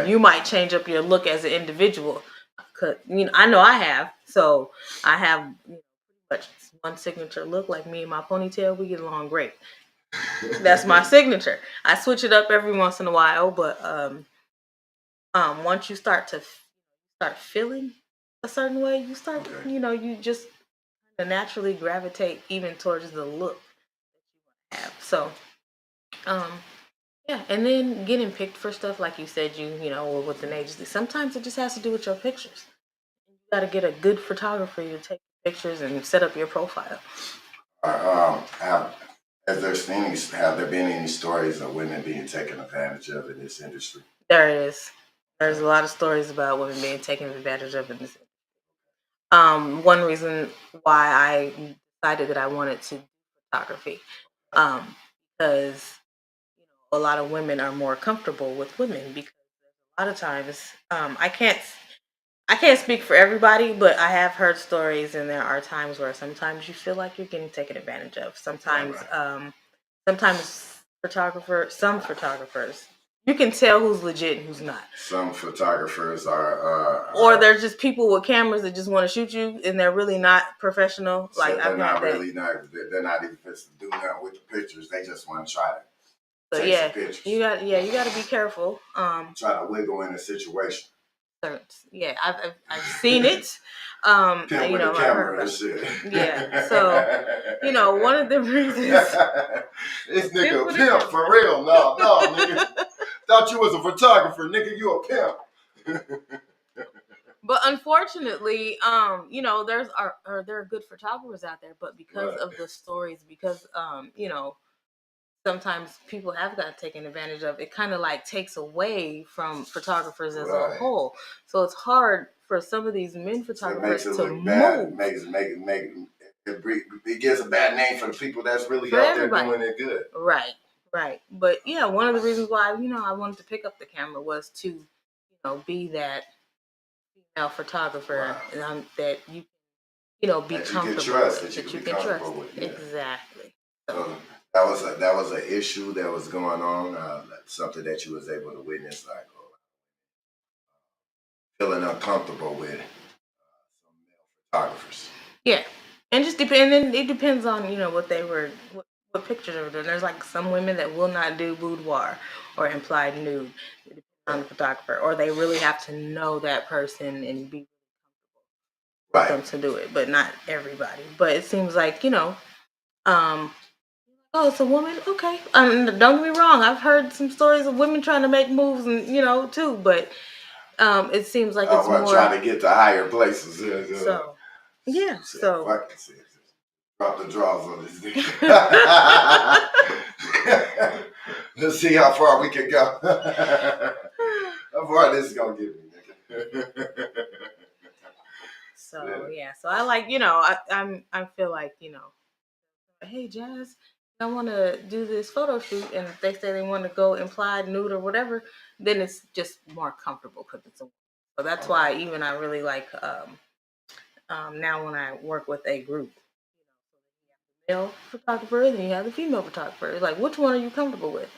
You might change up your look as an individual. Cause I know I have. So I have much one signature look. Like me and my ponytail, we get along great. That's my signature. I switch it up every once in a while, but once you start feeling a certain way, you start you just naturally gravitate even towards the look that you have. So yeah, and then getting picked for stuff like you said, with an agency. Sometimes it just has to do with your pictures. You got to get a good photographer to take pictures and set up your profile. Have there been any stories of women being taken advantage of in this industry? There is. There's a lot of stories about women being taken advantage of in this industry. One reason why I decided that I wanted to do photography, because a lot of women are more comfortable with women, because a lot of times I can't speak for everybody, but I have heard stories, and there are times where sometimes you feel like you're getting taken advantage of. Sometimes some photographers, you can tell who's legit and who's not. Some photographers are or they're just people with cameras that just want to shoot you, and they're really not professional. So like they're not even just doing that with the pictures. They just want to try to take some pictures. You got to be careful. Try to wiggle in the situation. Yeah, I've seen it. Pimp with the camera and shit. Yeah, so one of the reasons this nigga a pimp for real. No, nigga. Thought you was a photographer, nigga. You a pimp. But unfortunately, there are good photographers out there, but because of the stories, because sometimes people have gotten taken advantage of, it kind of like takes away from photographers as a whole. So it's hard for some of these men photographers to move. It gives a bad name for the people that's really out there doing it good. Right. But yeah, one of the reasons why I wanted to pick up the camera was to be that female photographer that you be comfortable with, that you can trust. Exactly. So that was an issue that was going on, something that you was able to witness, like feeling uncomfortable with some male photographers. Yeah, and just depending. It depends on what they were, what pictures they were doing. There's like some women that will not do boudoir or implied nude. It depends on the photographer, or they really have to know that person and be comfortable with them to do it. But not everybody. But it seems like oh, it's a woman? Okay. Don't get me wrong. I've heard some stories of women trying to make moves and, too. But it seems like it's more... trying to get to higher places. So, yeah. So... Drop the draws on this thing. Let's see how far we can go. How far this is going to get me, nigga. So, yeah. So I like, I feel like, hey, Jazz, I want to do this photo shoot, and if they say they want to go implied nude or whatever, then it's just more comfortable because it's a... So that's why even I really like now when I work with a group, you have the male photographer and you have the female photographer. It's like, which one are you comfortable with?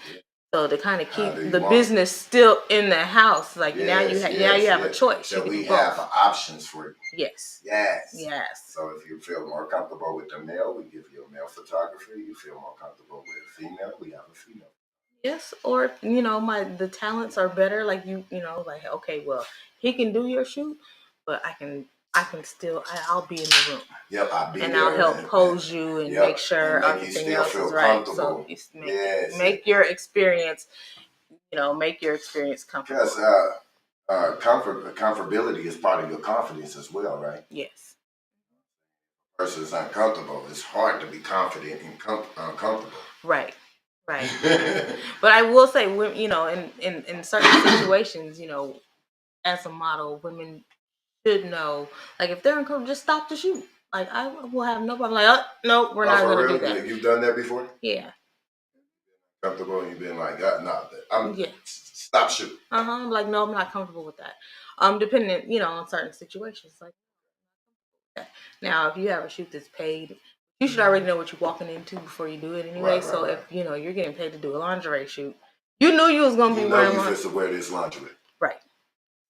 So to kind of keep the business still in the house, like now you have a choice. So we have options for you. Yes. So if you feel more comfortable with the male, we give you a male photographer. You feel more comfortable with a female, we have a female. Yes, or the talents are better. Like like, okay, well, he can do your shoot, but I can still I'll be in the room. Yep, I'll be and there. I'll help pose you and make sure everything else is right. So you make your experience, make your experience comfortable. Because comfortability is part of your confidence as well, right? Yes. versus uncomfortable. It's hard to be confident and uncomfortable. Right. But I will say, you know, in certain situations, you know, as a model, women should know, like, if they're uncomfortable, just stop the shoot. Like, I will have no problem. Like, oh, no, we're not going to do that. You've done that before? Yeah. Comfortable, and you've been like, no, yeah. Stop shooting. I'm like, no, I'm not comfortable with that. Depending, you know, on certain situations. Like, that. Now, if you have a shoot that's paid, you should already know what you're walking into before you do it anyway. So if, you know, you're getting paid to do a lingerie shoot, you knew you was going to be wearing lingerie. You just wear this lingerie. Right.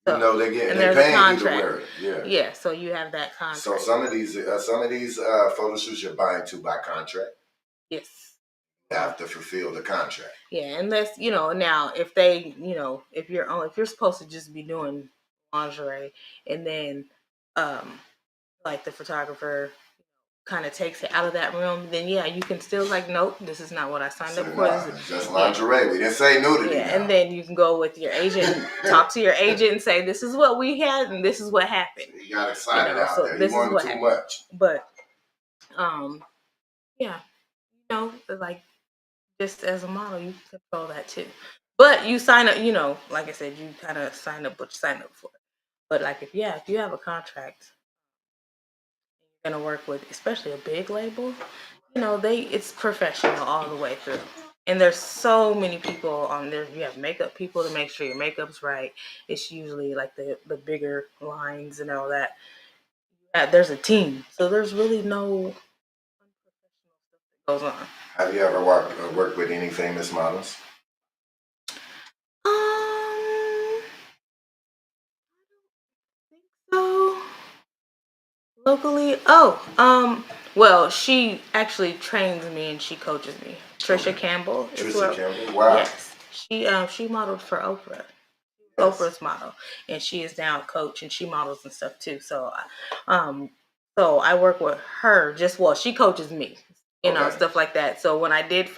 So, you know, they're paying you to wear it. Yeah, so you have that contract. So some of these photo shoots you're buying to by contract. Yes. You have to fulfill the contract. Yeah, unless, you know, now if they, you know, if you're supposed to just be doing lingerie and then like the photographer kind of takes it out of that realm, then yeah, you can still like, nope, this is not what I signed up for. This is just lingerie. We didn't say nudity. Yeah, and then you can go with your agent, talk to your agent, and say, this is what we had, and this is what happened. You got excited out there. You wanted too much. But, yeah, you know, like, just as a model, you can control that too. But you sign up, you know, like I said, you kind of sign up what you sign up for. But like, if you have a contract, you're gonna work with, especially a big label, you know, it's professional all the way through. And there's so many people on there. You have makeup people to make sure your makeup's right. It's usually like the bigger lines and all that. There's a team, so there's really no unprofessional stuff that goes on. Have you ever worked with any famous models? I don't think so. Locally, well, she actually trains me and she coaches me. Trisha Campbell. Campbell, wow. Yes, she modeled for Oprah. Yes. Oprah's model, and she is now a coach and she models and stuff too. So, so I work with her. She coaches me, you know, stuff like that. So when I did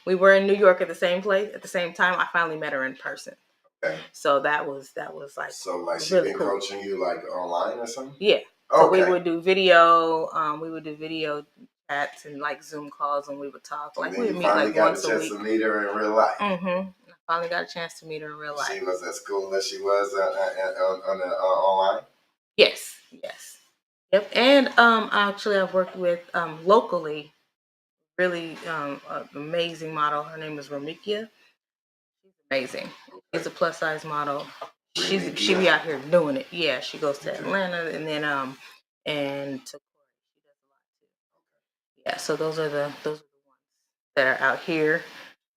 we were in New York at the same time. I finally met her in person. Okay. So that was like. So like she really been cool. Coaching you like online or something? Yeah. So we would do video. We would do video chats and like Zoom calls, and we would talk. Like we would meet like once a week. Finally got a chance to meet her in real life. Mm-hmm. I finally got a chance to meet her in real life. She was as cool as she was on the online. Yes. Yep. And actually, I've worked with locally, really amazing model. Her name is Ramikia. She's amazing. She's a plus size model. She be out here doing it. Yeah, she goes to Atlanta and then and to yeah. So those are the ones that are out here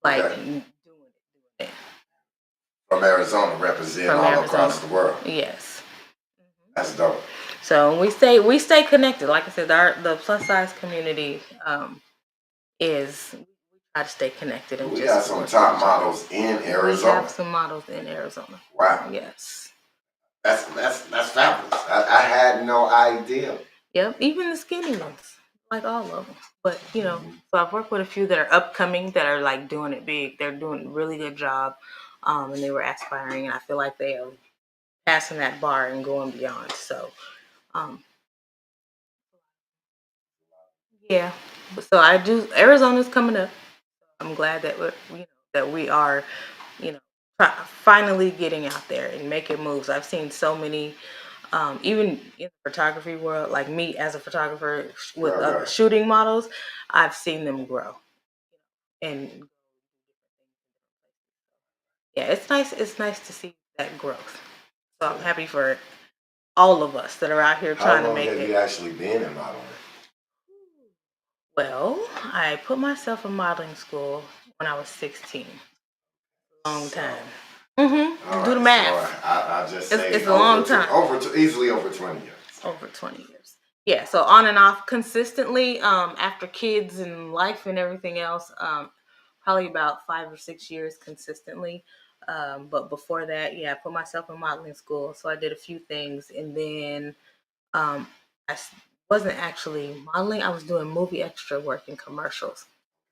like doing it. From Arizona, representing all across the world. Yes. That's dope. So we stay connected. Like I said, the plus size community we try to stay connected. And we got some top models in Arizona. We have some models in Arizona. Wow. Yes. That's fabulous. I had no idea. Yep, even the skinny ones, like all of them. But you know, so I've worked with a few that are upcoming that are like doing it big. They're doing a really good job, and they were aspiring, and I feel like they are passing that bar and going beyond. So, yeah. So I do. Arizona's coming up. I'm glad that we are, you know, finally getting out there and making moves. I've seen so many, even in the photography world, like me as a photographer with shooting models, I've seen them grow. And yeah, it's nice. It's nice to see that growth. So I'm happy for all of us that are out here trying to make it. How long have you actually been in modeling? Well, I put myself in modeling school when I was 16. Long time. Do the math. So I just say it's a long time. Easily over 20 years. Over 20 years. Yeah, so on and off consistently, after kids and life and everything else, probably about 5 or 6 years consistently. But before that, yeah, I put myself in modeling school. So I did a few things. And then I wasn't actually modeling. I was doing movie extra work in commercials.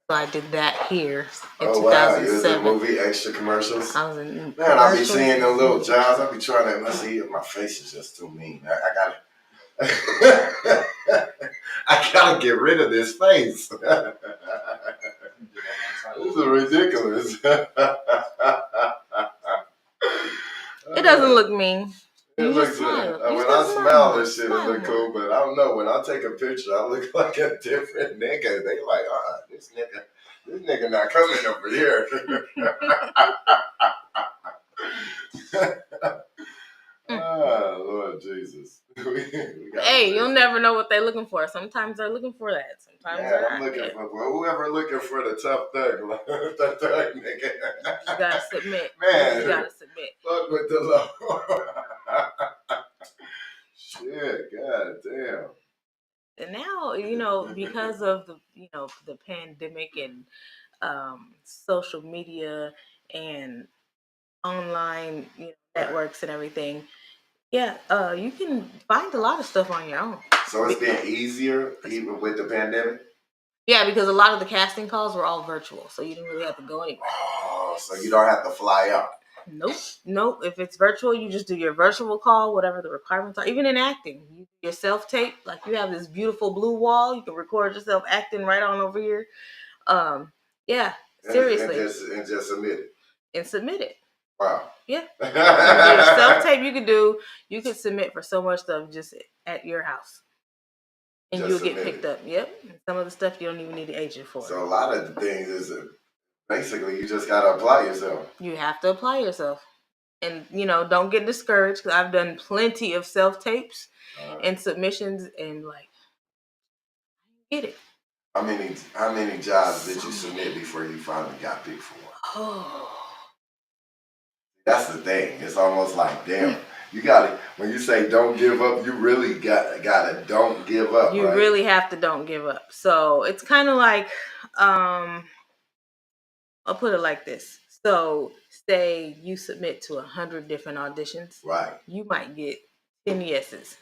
So I did that here in 2007. Wow, you was in movie extra commercials? I was in Man, I be seeing them little jobs. I be trying to, let's see, my face is just too mean. I gotta, I gotta get rid of this face. This is ridiculous. It doesn't look mean. It You looks just smile. when I smile and shit, it look cool. But I don't know, when I take a picture, I look like a different nigga. They like, this nigga not coming over here. Lord Jesus. Hey, you'll never know what they're looking for. Sometimes they're looking for that. Sometimes they're I'm not. looking for whoever looking for the tough thug, the thug nigga. You gotta submit. Man, you gotta submit. Fuck with the law. Shit, god damn. And now, because of the pandemic and social media and online networks and everything, you can find a lot of stuff on your own. So it's been easier even with the pandemic? Yeah, because a lot of the casting calls were all virtual, so you didn't really have to go anywhere. Oh, so you don't have to fly out. Nope. If it's virtual, you just do your virtual call, whatever the requirements are. Even in acting, you do your self-tape. Like, you have this beautiful blue wall. You can record yourself acting right on over here. Seriously. And just submit it. And submit it. Wow. Yeah. Your self-tape you could submit for so much stuff just at your house. And you'll get picked up. Yep. Some of the stuff you don't even need the agent for. So a lot of the things is basically you just gotta apply yourself. You have to apply yourself. And, don't get discouraged, because I've done plenty of self-tapes and submissions, and get it. How many jobs did you submit before you finally got picked for one? Oh. That's the thing. It's almost like, damn, you gotta, when you say don't give up, you really gotta don't give up. You really have to don't give up. So it's kind of like, I'll put it like this. So say you submit to 100 different auditions. Right. You might get 10 yeses.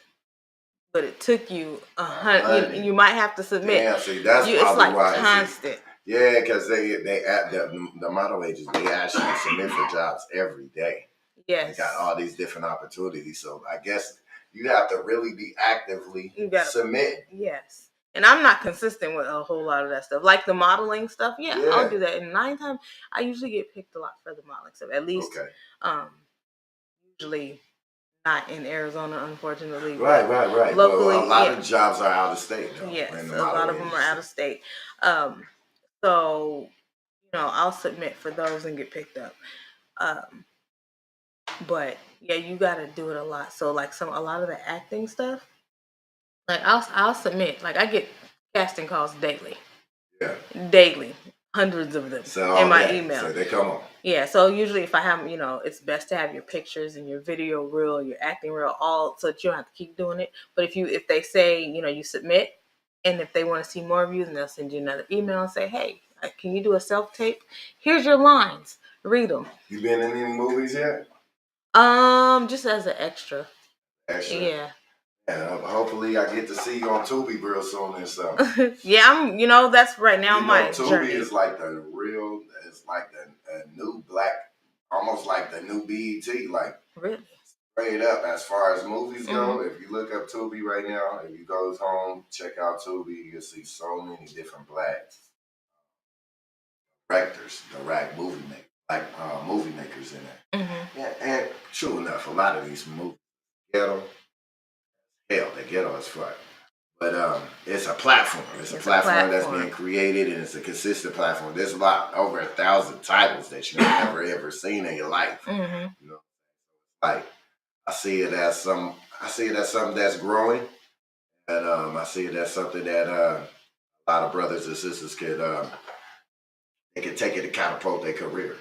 But it took you 100. You might have to submit. Yeah, see, that's probably it's like why. constant. Yeah, because they at the model agents, they actually submit for jobs every day. Yes. They got all these different opportunities. So I guess you have to really be actively submitting. Yes. And I'm not consistent with a whole lot of that stuff. Like the modeling stuff, I'll do that. And 9 times, I usually get picked a lot for the modeling stuff. At least, usually not in Arizona, unfortunately. Right. Locally, well, a lot of jobs are out of state, though. Yes, a lot of them are out of state. So, I'll submit for those and get picked up. But yeah, you got to do it a lot. So like a lot of the acting stuff, like I'll submit. Like I get casting calls daily. Yeah. Daily, hundreds of them in my email. So they come on. Yeah. So usually, if I have, it's best to have your pictures and your video reel, your acting reel, all, so that you don't have to keep doing it. But if they say, you submit, and if they want to see more of you, then they'll send you another email and say, hey, can you do a self tape? Here's your lines. Read them. You been in any movies yet? Just as an extra. Extra. Yeah. And hopefully I get to see you on Tubi real soon and something. Yeah, that's right now my Tubi journey. is like it's like the new black, almost like the new BET, like really straight up as far as movies go. If you look up Tubi right now, if you go home, check out Tubi, you'll see so many different black directors, black movie makers in there. Yeah, and true enough, a lot of these movies ghetto. Hell, they're ghetto as fuck. But it's a platform. It's a platform that's being created, and it's a consistent platform. There's over 1,000 titles that you've never ever seen in your life. Like I see it as something that's growing, and I see it as something that a lot of brothers and sisters they can take it to catapult their career.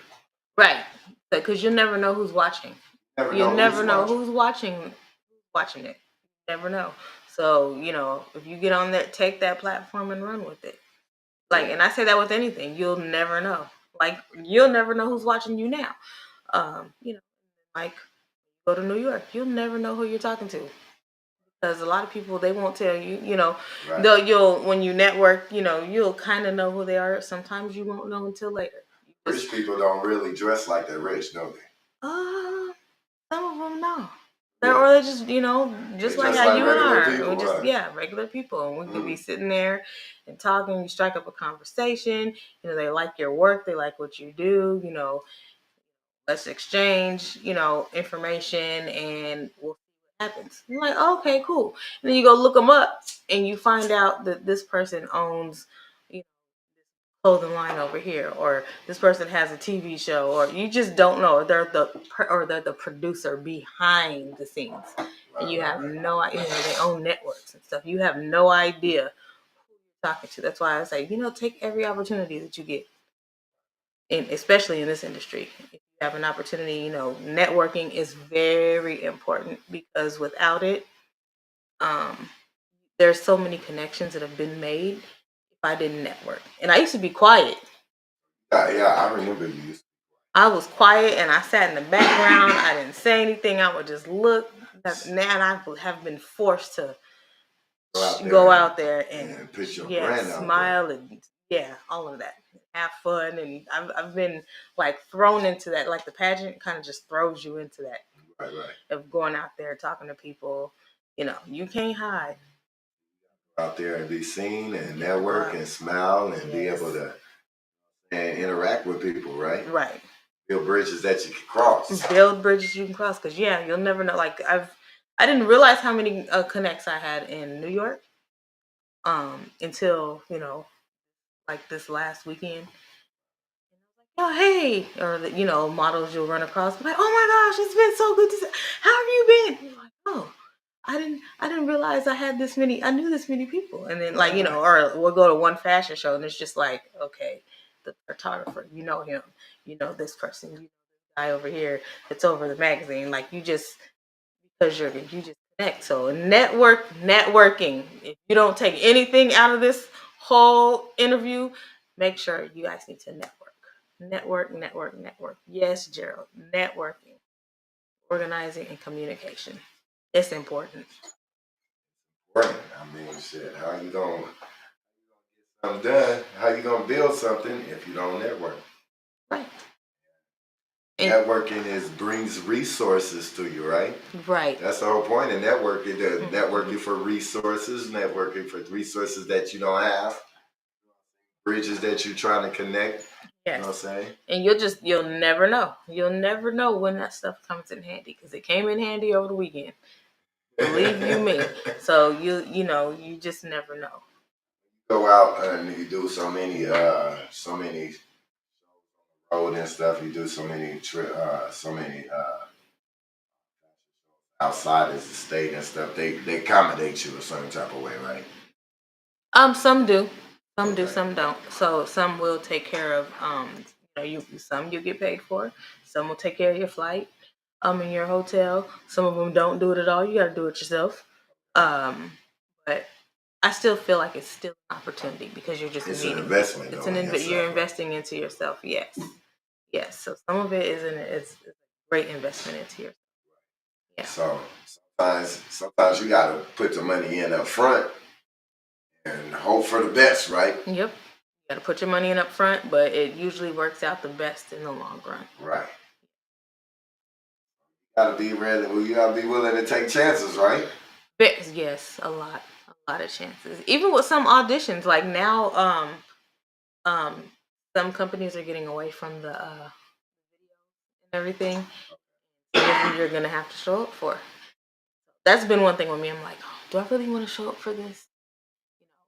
Right, because you never know who's watching. You never know who's watching it. You never know. So, if you get on that, take that platform and run with it. Like, and I say that with anything, you'll never know. Like, you'll never know who's watching you now. Like, go to New York, you'll never know who you're talking to. Because a lot of people, they won't tell you, right. When you network, you'll kind of know who they are. Sometimes you won't know until later. Rich people don't really dress like they're rich, don't they? Some of them know. Or they just, just like how you and I are. People, We just, regular people. And we could be sitting there and talking, you strike up a conversation. They like your work, they like what you do, let's exchange, information and we'll see what happens. I'm like, okay, cool. And then you go look them up and you find out that this person owns, clothing line over here, or this person has a TV show, or you just don't know. They're the producer behind the scenes, and you have no idea. They own networks and stuff. You have no idea who you're talking to. That's why I say, take every opportunity that you get, and especially in this industry. If you have an opportunity, networking is very important because without it, there's so many connections that have been made. If I didn't network, and I used to be quiet. Yeah, I remember you. I was quiet and I sat in the background. I didn't say anything. I would just look. Now I have been forced to go out there and put your brand out smile there. and all of that. Have fun, and I've been like thrown into that. Like the pageant kind of just throws you into that. Right. Of going out there talking to people. You can't hide. Out there and be seen and network and smile and be able to interact with people, right? Right. Build bridges that you can cross. Build bridges you can cross, because you'll never know. Like I didn't realize how many connects I had in New York until like this last weekend. Oh hey, or models you'll run across, like, oh my gosh, it's been so good to see. How have you been? You're like, oh, I didn't realize I knew this many people. And then or we'll go to one fashion show and it's just like, okay, the photographer, him, this person, this guy over here that's over the magazine. Like you just connect. So networking. If you don't take anything out of this whole interview, make sure you guys need to network. Yes, Gerald, networking, organizing, and communication. It's important. Right. I mean, shit. How you gonna get something done? How you gonna build something if you don't network? Right. Networking brings resources to you, right? Right. That's the whole point of networking. Networking for resources, networking for resources that you don't have, bridges that you're trying to connect. Yes. You know what I'm saying? And you'll never know. You'll never know when that stuff comes in handy, because it came in handy over the weekend. Believe you me. So you just never know. Go out and you do so many road and stuff. You do so many outside of the state and stuff. They accommodate you a certain type of way, right? Some do. Some do, some don't. So some will take care of some you get paid for. Some will take care of your flight, in your hotel. Some of them don't do it at all. You got to do it yourself. But I still feel like it's still an opportunity, because you're just an investment. You're investing into yourself. Yes. So some of it is a great investment into yourself. Yeah. So sometimes you got to put the money in up front and hope for the best, right? Yep. You got to put your money in up front, but it usually works out the best in the long run. Right. You got to be ready. You got to be willing to take chances, right? Yes, a lot of chances. Even with some auditions, like now, some companies are getting away from the video and everything. You're gonna have to show up for. That's been one thing with me. I'm like, oh, do I really want to show up for this?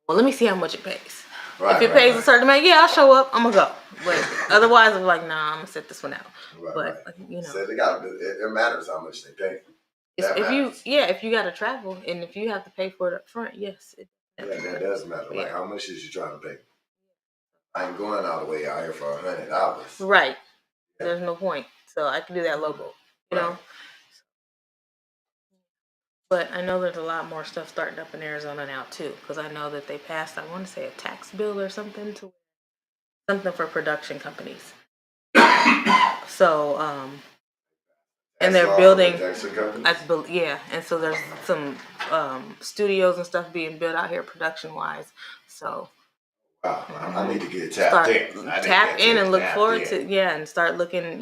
Well, let me see how much it pays. If it pays a certain amount, I'll show up. I'm gonna go. But otherwise, I'm like, nah, I'm gonna sit this one out. So it matters how much they pay. If you got to travel and if you have to pay for it up front, yes. That does matter. Like, how much is you trying to pay? I ain't going all the way out here for $100. Right. Yeah. There's no point. So I can do that local, you know. But I know there's a lot more stuff starting up in Arizona now too, because I know that they passed, I want to say, a tax bill or something for production companies. So, and they're building, and so there's some studios and stuff being built out here production wise. So, I need to get tapped in. Tap in and look forward to and start looking,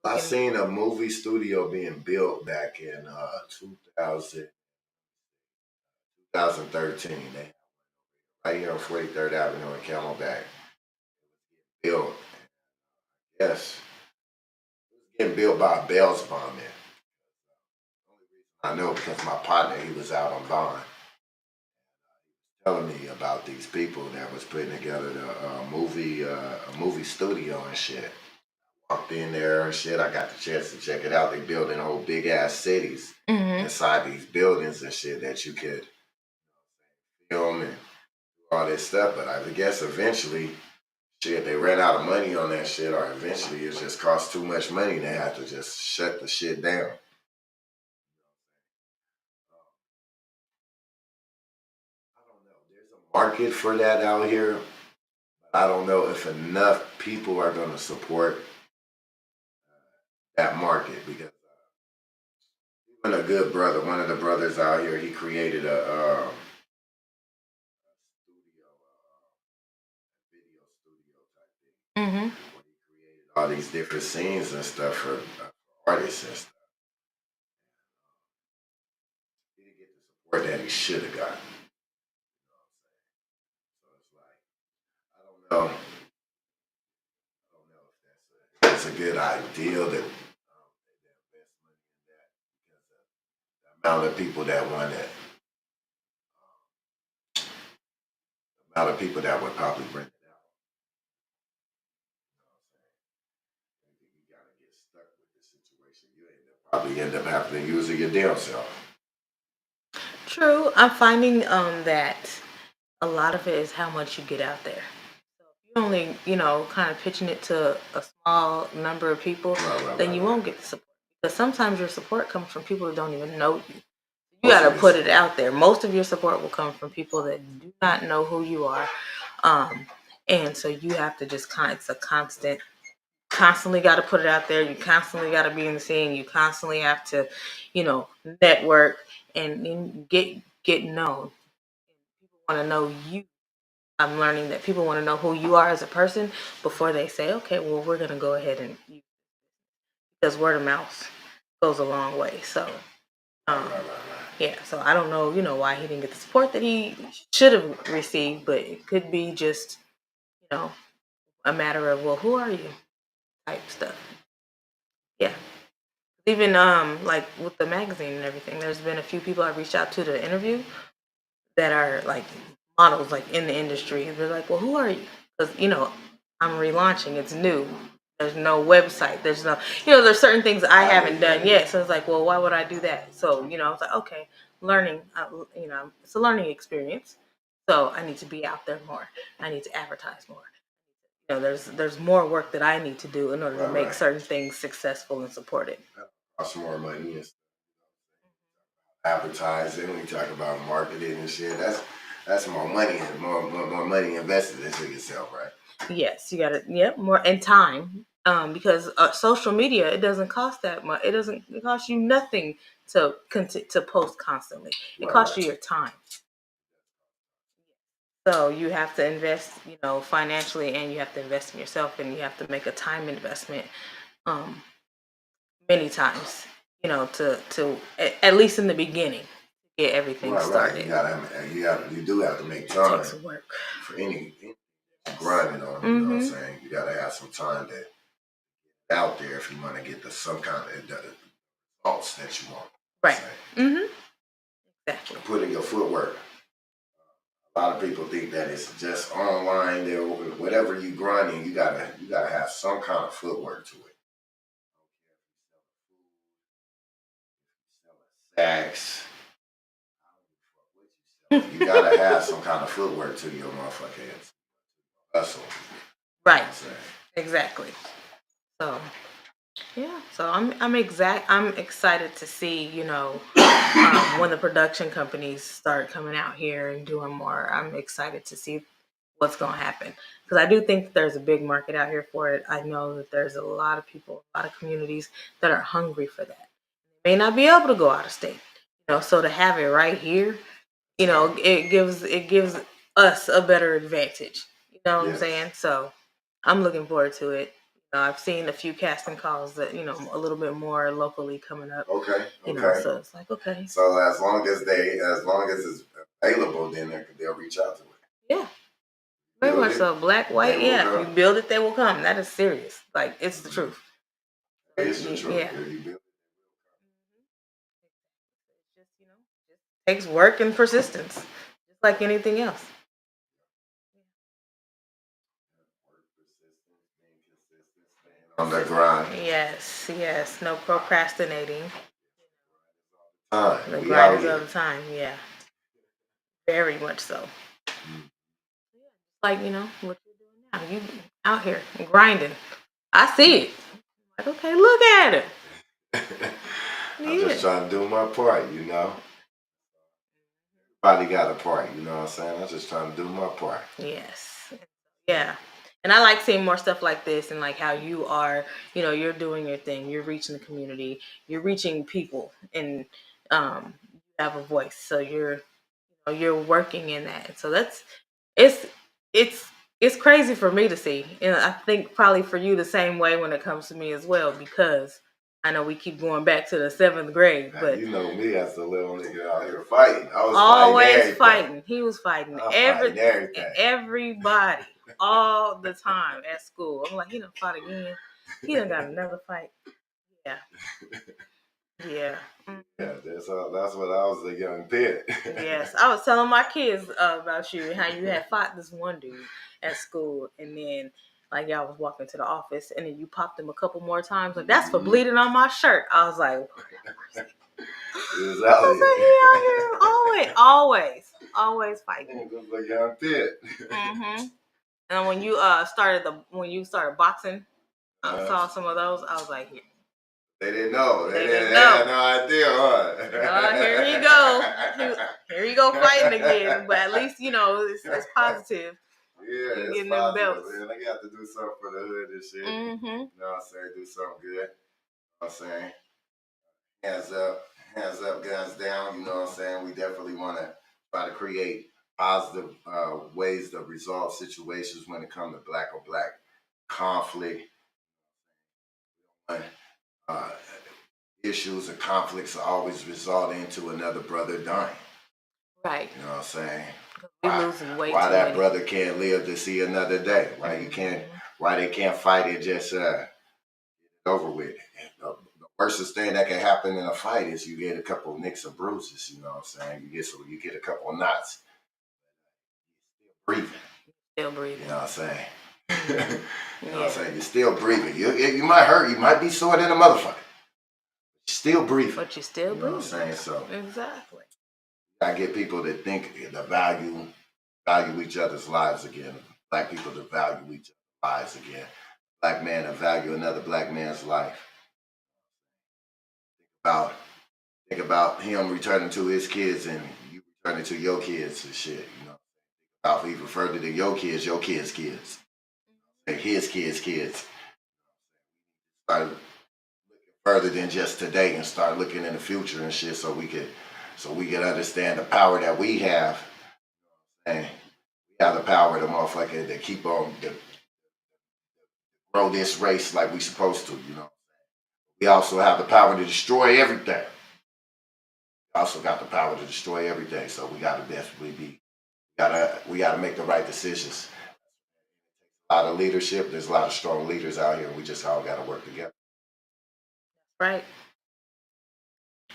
I seen a movie studio being built back in 2013. They right here on 43rd Avenue in Camelback. Built, yes, it was getting built by a Bell's bomb. I know because my partner, he was out on bond, telling me about these people that was putting together the movie studio and shit. Walked in there and shit. I got the chance to check it out. They building whole big ass cities inside these buildings and shit that you could film and do all this stuff. But I guess eventually, shit, they ran out of money on that shit, or eventually it just cost too much money. They had to just shut the shit down. I don't know. There's a market for that out here. But I don't know if enough people are going to support that market because even a good brother, one of the brothers out here, he created a studio, video studio type thing. Where he created all these different scenes and stuff for artists and stuff. He didn't get the support that he should have gotten. So it's like, I don't know. I don't know if that's a good idea that invest money in that because the amount of people that want it, the amount of people that would probably bring it out. You gotta get stuck with this situation. You probably end up having to use it your damn self. True. I'm finding that a lot of it is how much you get out there. So if you only, kind of pitching it to a small number of people, then you won't get the support. Because sometimes your support comes from people that don't even know you. You got to put it out there. Most of your support will come from people that do not know who you are. And so you have to just it's a constantly got to put it out there. You constantly got to be in the scene. You constantly have to, network and get known. People want to know you. I'm learning that people want to know who you are as a person before they say, okay, well, we're going to go ahead and use it. Because word of mouth goes a long way. So, yeah, so I don't know, why he didn't get the support that he should have received, but it could be just, a matter of, well, who are you type stuff. Yeah. Even like with the magazine and everything, there's been a few people I reached out to interview that are like models, like in the industry. They're like, well, who are you? Because I'm relaunching. It's new. There's no website. There's no, there's certain things I haven't done yet. So it's like, well, why would I do that? So I was like, okay, learning. It's a learning experience. So I need to be out there more. I need to advertise more. There's more work that I need to do in order to make certain things successful and supported. Cost more money and advertising. When you talk about marketing and shit, that's more money and more money invested into yourself, right? Yes, you got to. Yep, more and time. Because social media, it doesn't cost that much. It costs you nothing to post constantly. It costs you your time. So you have to invest, financially, and you have to invest in yourself, and you have to make a time investment, many times, to at least in the beginning, get everything started. Right. You do have to make time. It takes work for any grinding on. You know what I'm saying? You gotta have some time to out there if you want to get some kind of results that you want. Right. Exactly. Put in your footwork. A lot of people think that it's just online there, whatever you grinding, you gotta have some kind of footwork to it. Sacks. You gotta have some kind of footwork to your motherfucking hustle. Right. Exactly. So yeah, so I'm excited to see, when the production companies start coming out here and doing more. I'm excited to see what's going to happen because I do think there's a big market out here for it. I know that there's a lot of people, a lot of communities that are hungry for that. They may not be able to go out of state, so to have it right here, it gives us a better advantage. You know what I'm saying? So I'm looking forward to it. I've seen a few casting calls that, a little bit more locally coming up. Okay. So it's like, okay. So as long as it's available, then they'll reach out to it. Yeah. Very much so. Black, white, yeah. If you build it, they will come. That is serious. Like, it's the truth. It's the truth. Yeah. If you build it. Just takes work and persistence, just like anything else. On the grind. Yes. No procrastinating. The We grind out is here. all the time. Yeah. Very much so. Like, what you're doing now. You out here grinding. I see it. Like, okay, look at it. I'm just trying to do my part, Everybody got a part, you know what I'm saying? I'm just trying to do my part. Yes. Yeah. And I like seeing more stuff like this and like how you are, you're doing your thing. You're reaching the community. You're reaching people and you have a voice. So you're working in that. So it's crazy for me to see. And I think probably for you the same way when it comes to me as well, because I know we keep going back to the 7th grade, but you know me as the little nigga out here fighting. I was always fighting. He was fighting everything. Everybody all the time at school. I'm like, he done fought again. He done got another fight. Yeah. Yeah, that's what I was, a young pit. Yes, I was telling my kids about you and how you had fought this one dude at school, and then like y'all was walking to the office, and then you popped him a couple more times. Like, that's for bleeding on my shirt. I was like, he out here always fighting. Just a young pit. And when you started boxing, I saw some of those. I was like, they didn't know. They had no idea, huh? Here you go. Here you go fighting again. But at least, it's positive. Yeah, it's getting positive, them belts. man. They got to do something for the hood and shit. You know what I'm saying? Do something good. You know what I'm saying? Hands up, guns down. You know what I'm saying? We definitely want to try to create positive ways to resolve situations when it comes to black on black conflict. Issues and conflicts are always result into another brother dying. Right. You know what I'm saying? Why that brother can't live to see another day? Why they can't fight it just over with? The worst thing that can happen in a fight is you get a couple of nicks and bruises. You know what I'm saying? You get a couple of knots. Still breathing. You know what I'm saying? You know what I'm saying? You're still breathing. You might hurt. You might be sore than a motherfucker. You're still breathing. But you're still breathing. You know what I'm saying? So exactly. I get people to think to value each other's lives again. Black people to value each other's lives again. Black man to value another black man's life. Think about him returning to his kids and you returning to your kids and shit. About even further than your kids' kids. Like his kids. Start looking further than just today and start looking in the future and shit, so we can understand the power that we have. And we have the power, the motherfucker, to keep on to grow this race like we supposed to. We also have the power to destroy everything. Also got the power to destroy everything. So we gotta definitely we gotta make the right decisions. A lot of leadership. There's a lot of strong leaders out here. We just all gotta work together. Right.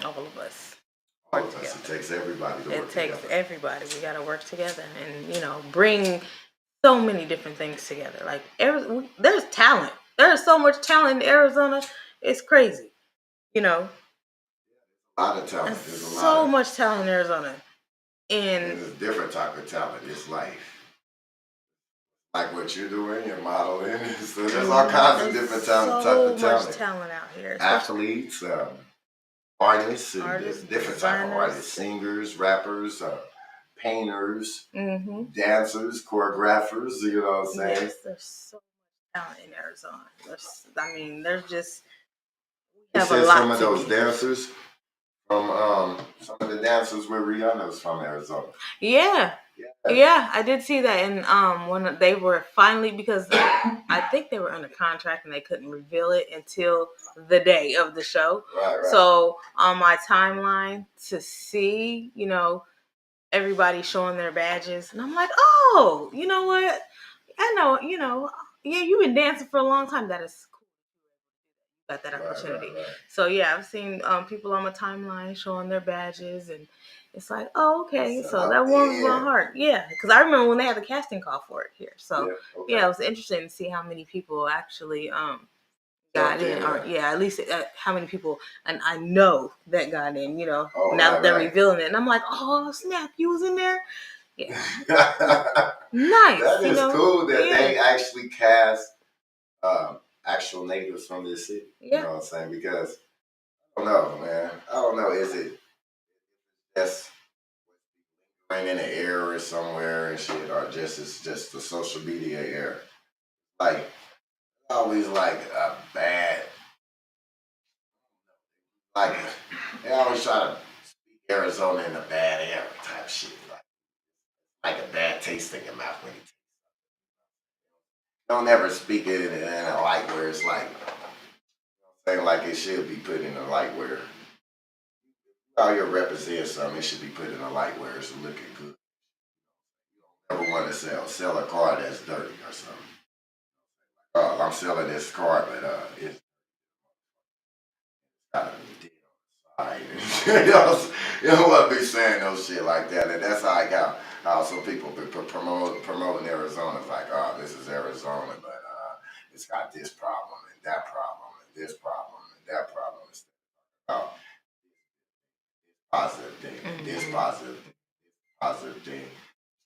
All of us. It takes everybody to work together. It takes everybody. We gotta work together and bring so many different things together. Like there's talent. There's so much talent in Arizona. It's crazy. A lot of talent. There's so much talent in Arizona. And there's a different type of talent. It's like what you're doing, you're modeling. So there's all kinds of different type of talent. So much talent out here. Athletes, artists, different type of artists, singers, rappers, painters, dancers, choreographers. You know what I'm saying? Yes, there's so much talent in Arizona. There's just we have a lot. Some of those dancers from some of the dancers with Rihanna was from Arizona. Yeah. Yeah, I did see that. And when they were finally, because I think they were under contract and they couldn't reveal it until the day of the show. Right. So on my timeline to see, everybody showing their badges, and I'm like, oh, you know what? I know, yeah, you've been dancing for a long time. That is cool. Got that opportunity. Right. So yeah, I've seen people on my timeline showing their badges, and it's like, oh, okay. So that warms my heart. Yeah, because I remember when they had the casting call for it here. So yeah, it was interesting to see how many people actually got in, or at least how many people, and I know that got in. Now that they're revealing it, and I'm like, oh snap, you was in there. Yeah, nice. That is cool that they actually cast actual natives from this city. Yeah. You know what I'm saying? Because I don't know, man. I don't know. Is it just in the air or somewhere and shit, or it's just the social media era? Like always like a bad, like they always try to speak Arizona in a bad era type shit. Like a bad taste in your mouth when you don't ever speak it in a light where it's like it should be put in a light where how you represent something, it should be put in a light where it's looking good. You don't ever want to sell a car that's dirty or something. I'm selling this car, but it's got a deal on the side. You don't want to be saying no shit like that, and that's how some people be promoting Arizona. It's like, oh, this is Arizona, but it's got this problem and that problem and this problem and that problem. It's positive thing, this positive thing.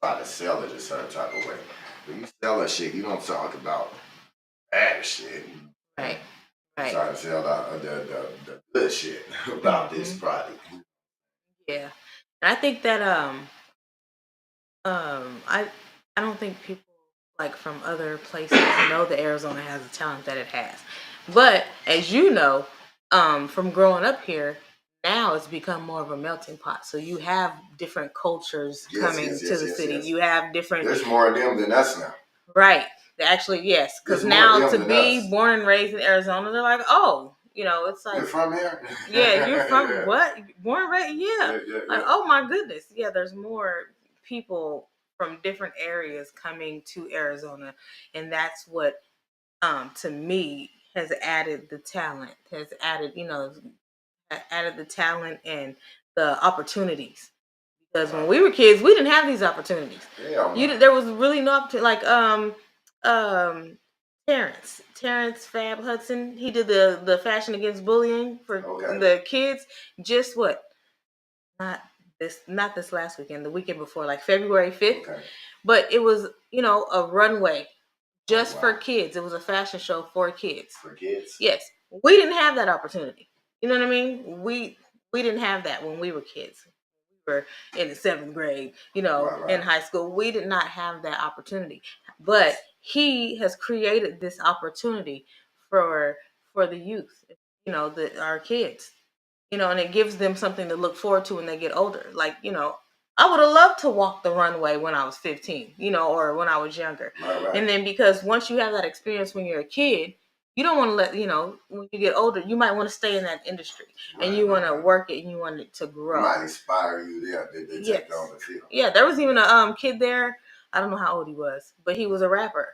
Try to sell it a certain type of way. When you sell a shit, you don't talk about bad shit. Right. Try to sell the good shit about this product. Yeah, and I think that I don't think people like from other places know that Arizona has the talent that it has. But as you know, from growing up here, now it's become more of a melting pot. So you have different cultures coming to the city. You have different. There's more of them than us now. Right. Actually, yes. Because now to be born and raised in Arizona, they're like, oh, it's like you're from here. Yeah, you're from what? Born and raised? Yeah. Like, oh my goodness. Yeah, there's more people from different areas coming to Arizona, and that's what to me has added the talent, added the talent and the opportunities. Because when we were kids, we didn't have these opportunities. There was really no opportunity. Like Terrence Fab Hudson, he did the Fashion Against Bullying for the kids. Just what? Not this last weekend, the weekend before, like February 5th. Okay. But it was, a runway just for kids. It was a fashion show for kids. For kids? Yes. We didn't have that opportunity. You know what I mean? We didn't have that when we were kids. We were in the 7th grade, in high school. We did not have that opportunity. But he has created this opportunity for the youth, our kids. And it gives them something to look forward to when they get older. Like, I would have loved to walk the runway when I was 15, or when I was younger. Right. And then because once you have that experience when you're a kid, you don't want to let, when you get older, you might want to stay in that industry and you want to work it and you want it to grow. It might inspire you there to take on the field. Yeah, there was even a kid there. I don't know how old he was, but he was a rapper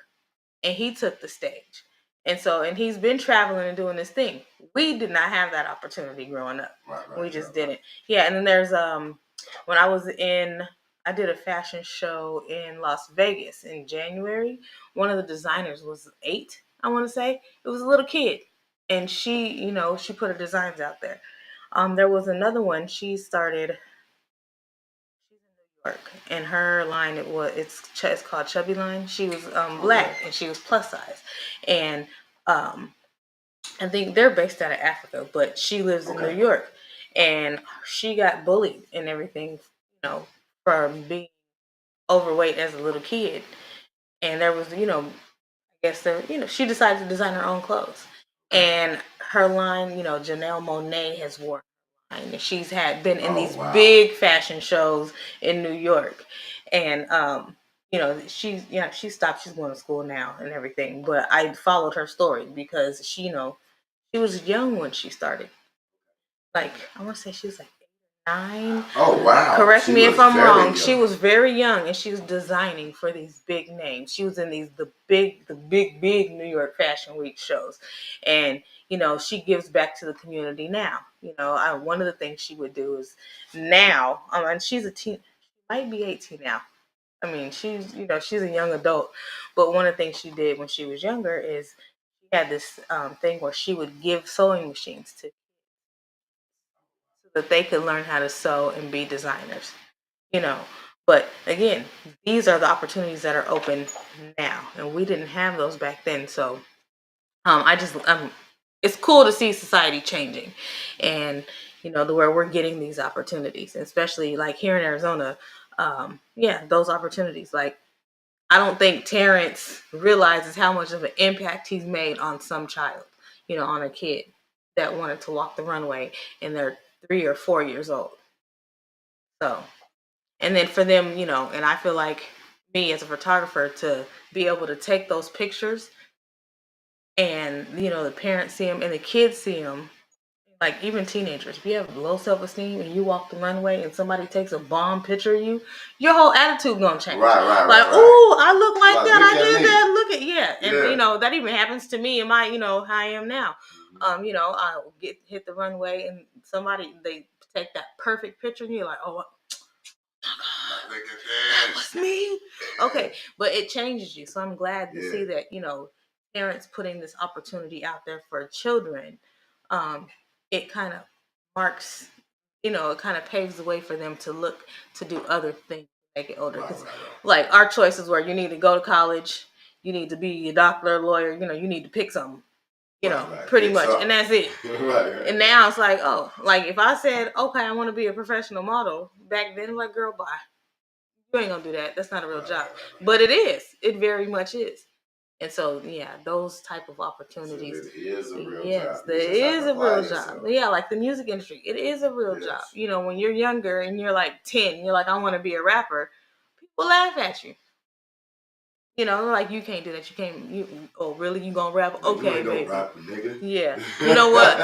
and he took the stage. And he's been traveling and doing this thing. We did not have that opportunity growing up. Right, we just didn't. Yeah, and then there's when I did a fashion show in Las Vegas in January. One of the designers was 8, I want to say. It was a little kid. And she, she put her designs out there. There was another one. She started and her line it's called Chubby Line. She was black and she was plus size, and I think they're based out of Africa, but she lives in New York, and she got bullied and everything, for being overweight as a little kid, and there was I guess she decided to design her own clothes, and her line Janelle Monáe has worn. and she's had been in these big fashion shows in New York, and she stopped. She's going to school now and everything. But I followed her story because she was young when she started. Like I want to say she was like 9. Oh wow! Correct me if I'm wrong. Young. She was very young, and she was designing for these big names. She was in the big New York Fashion Week shows, and she gives back to the community now. One of the things she would do is now, and she's a teen, might be 18 now. I mean, she's a young adult, but one of the things she did when she was younger is she had this thing where she would give sewing machines to that they could learn how to sew and be designers, But again, these are the opportunities that are open now, and we didn't have those back then. So, it's cool to see society changing, and where we're getting these opportunities, especially like here in Arizona. Those opportunities. Like, I don't think Terrence realizes how much of an impact he's made on some child, on a kid that wanted to walk the runway and they're 3 or 4 years old. So, and then for them, and I feel like me as a photographer to be able to take those pictures and, the parents see them and the kids see them, like even teenagers, if you have low self-esteem and you walk the runway and somebody takes a bomb picture of you, your whole attitude gonna change. Right. Like, ooh, I look like that. I did that. Look at, And, that even happens to me in my, how I am now. I'll hit the runway and they take that perfect picture and you're like, oh, look at that was me. Okay, but it changes you. So I'm glad to see that, parents putting this opportunity out there for children. It kind of marks, it kind of paves the way for them to look to do other things to make it older. Because like our choices were you need to go to college, you need to be a doctor, lawyer, you need to pick something. Pretty much. And that's it. Right. And now it's like, oh, like if I said, okay, I want to be a professional model, back then, like, girl, bye. You ain't gonna do that. That's not a real job. But it is. It very much is. And so, those type of opportunities. So it is a real job. Yes, there is a real job. Yeah, like the music industry. It is a real job. When you're younger and you're like 10, you're like, I want to be a rapper. People laugh at you. Like, you can't do that. You can't. Oh, really? You gonna rap? Okay, you baby. Rap, nigga. Yeah. You know what?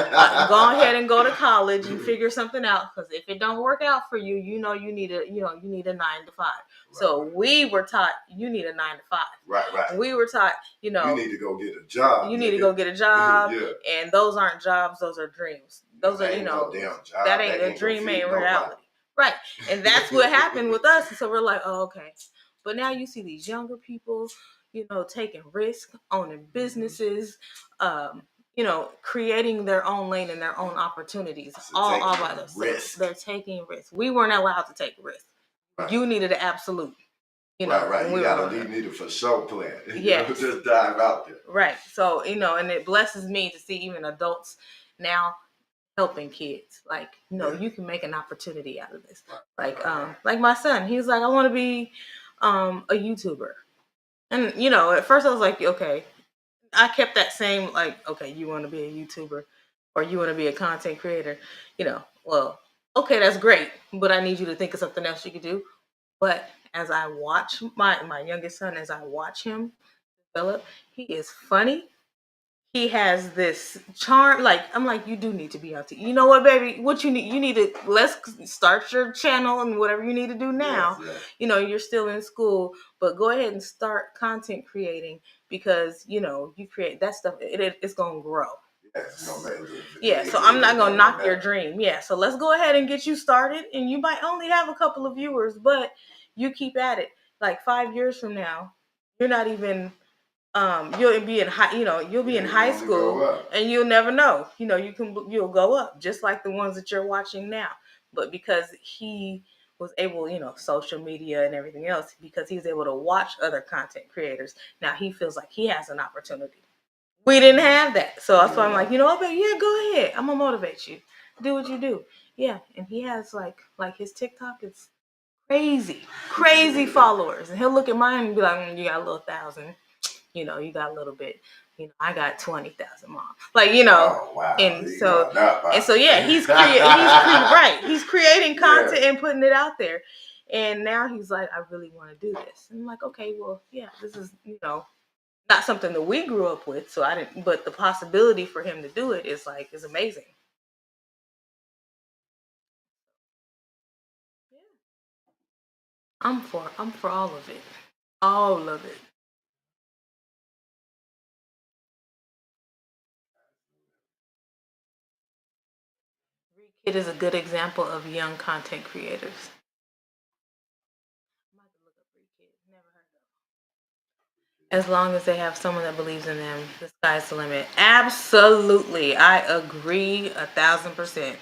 Go ahead and go to college and figure something out. Because if it don't work out for you, you need a 9 to 5. Right, so we were taught you need a 9 to 5. Right. We were taught, you need to go get a job. You need to go get a job. Yeah. And those aren't jobs. Those are dreams. Those are no damn job. That ain't a dream, ain't reality. Right. And that's what happened with us. And so we're like, oh, okay. But now you see these younger people, taking risks, owning businesses, creating their own lane and their own opportunities, all by themselves. They're taking risks. We weren't allowed to take risks. Right. You needed an absolute. Right. You need a for sure plan. Yes. Just dive out there. Right. So, and it blesses me to see even adults now helping kids. Like, you can make an opportunity out of this. Right. Like my son, he's like, I want to be a YouTuber. And, at first I was like, okay, I kept that same, like, okay, you want to be a YouTuber or you want to be a content creator, well, okay, that's great, but I need you to think of something else you could do. But as I watch my youngest son, as I watch him develop, he is funny. He has this charm. Like, I'm like, you do need to be on TV. You know what, baby? What you need to, let's start your channel and whatever you need to do now. Yes. You're still in school, but go ahead and start content creating because, you create that stuff. It's going to grow. Yes, so I'm not going to knock your dream. Yeah, so let's go ahead and get you started. And you might only have a couple of viewers, but you keep at it. Like 5 years from now, you're not even... you'll be in high school and you'll never know. You'll go up just like the ones that you're watching now. But because he was able, social media and everything else, because he's able to watch other content creators, now he feels like he has an opportunity. We didn't have that. So that's why I'm like, go ahead. I'm gonna motivate you. Do what you do. Yeah. And he has like his TikTok is crazy followers. And he'll look at mine and be like, you got a little 1,000. you got a little bit. I got 20,000 mom. Oh, wow. And so yeah, he's creating content and putting it out there. And now he's like, I really want to do this. And I'm like, okay, well, yeah, this is, not something that we grew up with. So I didn't, but the possibility for him to do it is amazing. Yeah. I'm for all of it. All of it. It is a good example of young content creators. As long as they have someone that believes in them, the sky's the limit. Absolutely. I agree 1,000%.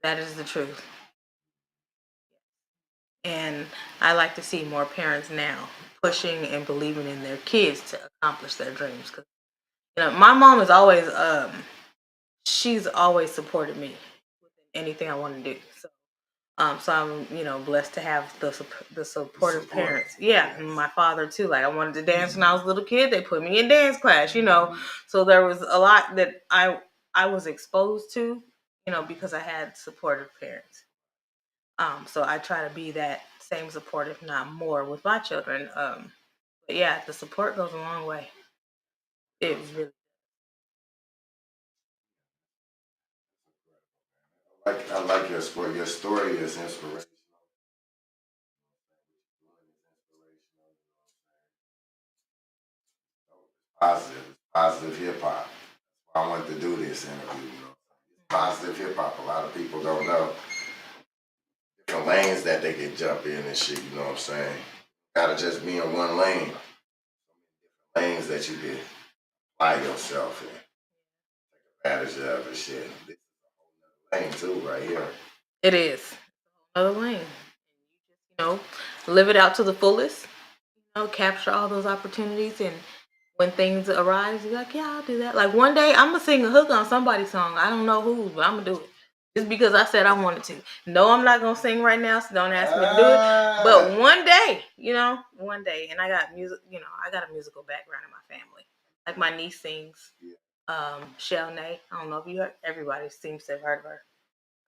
That is the truth. And I like to see more parents now pushing and believing in their kids to accomplish their dreams. Because my mom is always she's always supported me with anything I want to do. So I'm blessed to have the supportive parents. Yeah, and my father too. Like I wanted to dance when I was a little kid. They put me in dance class. So there was a lot that I was exposed to, because I had supportive parents. So I try to be that same support, if not more, with my children. But yeah, the support goes a long way. It really. I like your story. Your story is inspirational. Positive hip hop. I wanted to do this interview. Positive hip hop. A lot of people don't know different lanes that they can jump in and shit. You know what I'm saying? Gotta just be in one lane. Lanes that you can apply yourself in. Take advantage of and shit. This is a whole nother lane too, right here. It is another lane. Live it out to the fullest. Capture all those opportunities, and when things arise, you're like, yeah, I'll do that. Like one day, I'm gonna sing a hook on somebody's song. I don't know whose, but I'm gonna do it just because I said I wanted to. No, I'm not gonna sing right now, so don't ask me to do it. But one day, and I got music. I got a musical background in my family. Like my niece sings. Shell Nay. I don't know if you heard. Everybody seems to have heard of her.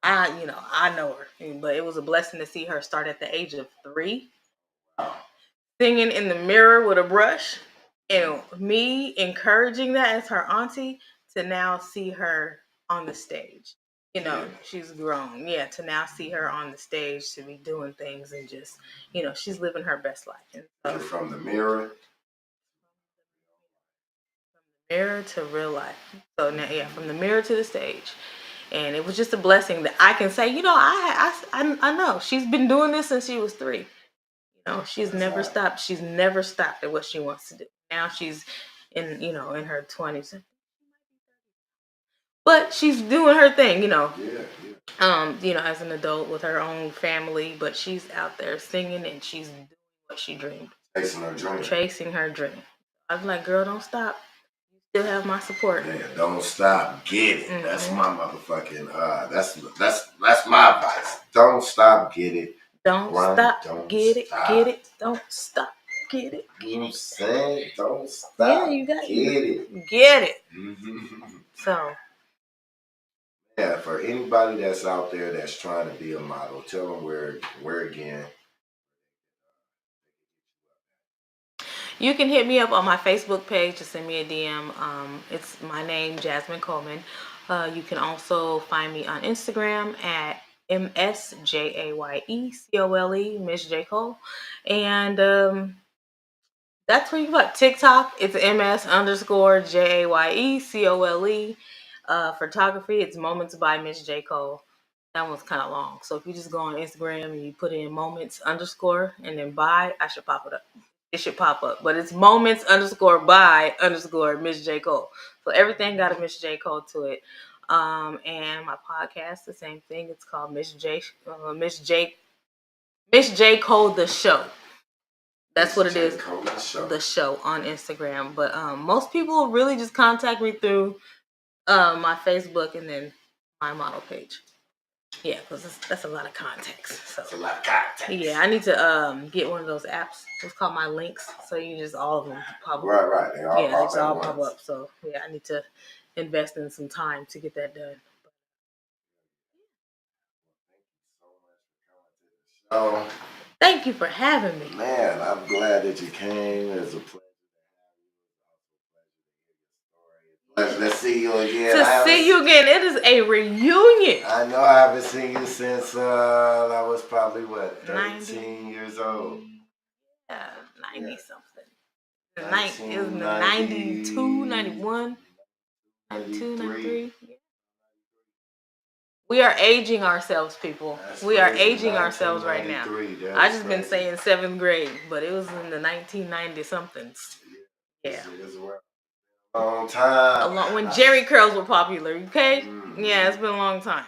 I know her, but it was a blessing to see her start at the age of 3, singing in the mirror with a brush, and me encouraging that as her auntie to now see her on the stage. She's grown. Yeah, to now see her on the stage to be doing things and just, she's living her best life. And so, from the mirror to real life. So now, yeah, from the mirror to the stage. And it was just a blessing that I can say, I know she's been doing this since she was 3. She's never stopped. She's never stopped at what she wants to do. Now she's in her 20s. But she's doing her thing, as an adult with her own family, but she's out there singing and she's doing what she dreamed. Chasing her dream. I was like, girl, don't stop. You still have my support. Yeah, don't stop. Get it. Mm-hmm. That's my motherfucking that's my advice. Don't stop, get it. Don't stop, get it, get it. Don't stop, get it. You know what I'm saying? Don't stop. Yeah, you got get it. Get it. So yeah, for anybody that's out there that's trying to be a model, tell them where again. You can hit me up on my Facebook page to send me a DM. It's my name, Jasmine Coleman. You can also find me on Instagram at MSJAYECOLE, Miss J. Cole. And that's where you got TikTok. It's MS_JAYECOLE. Photography, it's Moments by Miss J. Cole. That one's kind of long. So if you just go on Instagram and you put in moments_ and then by, I should pop it up. It should pop up. But it's moments _by Miss J. Cole. So everything got a Miss J. Cole to it. And my podcast, the same thing. It's called Miss J Cole the Show. That's what it is. The show on Instagram. But most people really just contact me through my Facebook and then my model page. Yeah, because that's a lot of context. So That's a lot of context. yeah, I need to get one of those apps. It's called My Links. So you just all of them pop up. Right. They all pop all at pop once. up. So yeah, I need to invest in some time to get that done. So, thank you for having me. Man, I'm glad that you came. It's a pleasure. Let's see you again. See you again. It is a reunion. I know I haven't seen you since I was probably, 13 years old? Yeah, 90 something. It was 92, 91, 92, 93. We are aging ourselves, people. We are aging ourselves right now. I just been saying 7th grade, but it was in the 1990 somethings. Yeah. Long time. When Jerry curls were popular, okay? Yeah, it's been a long time.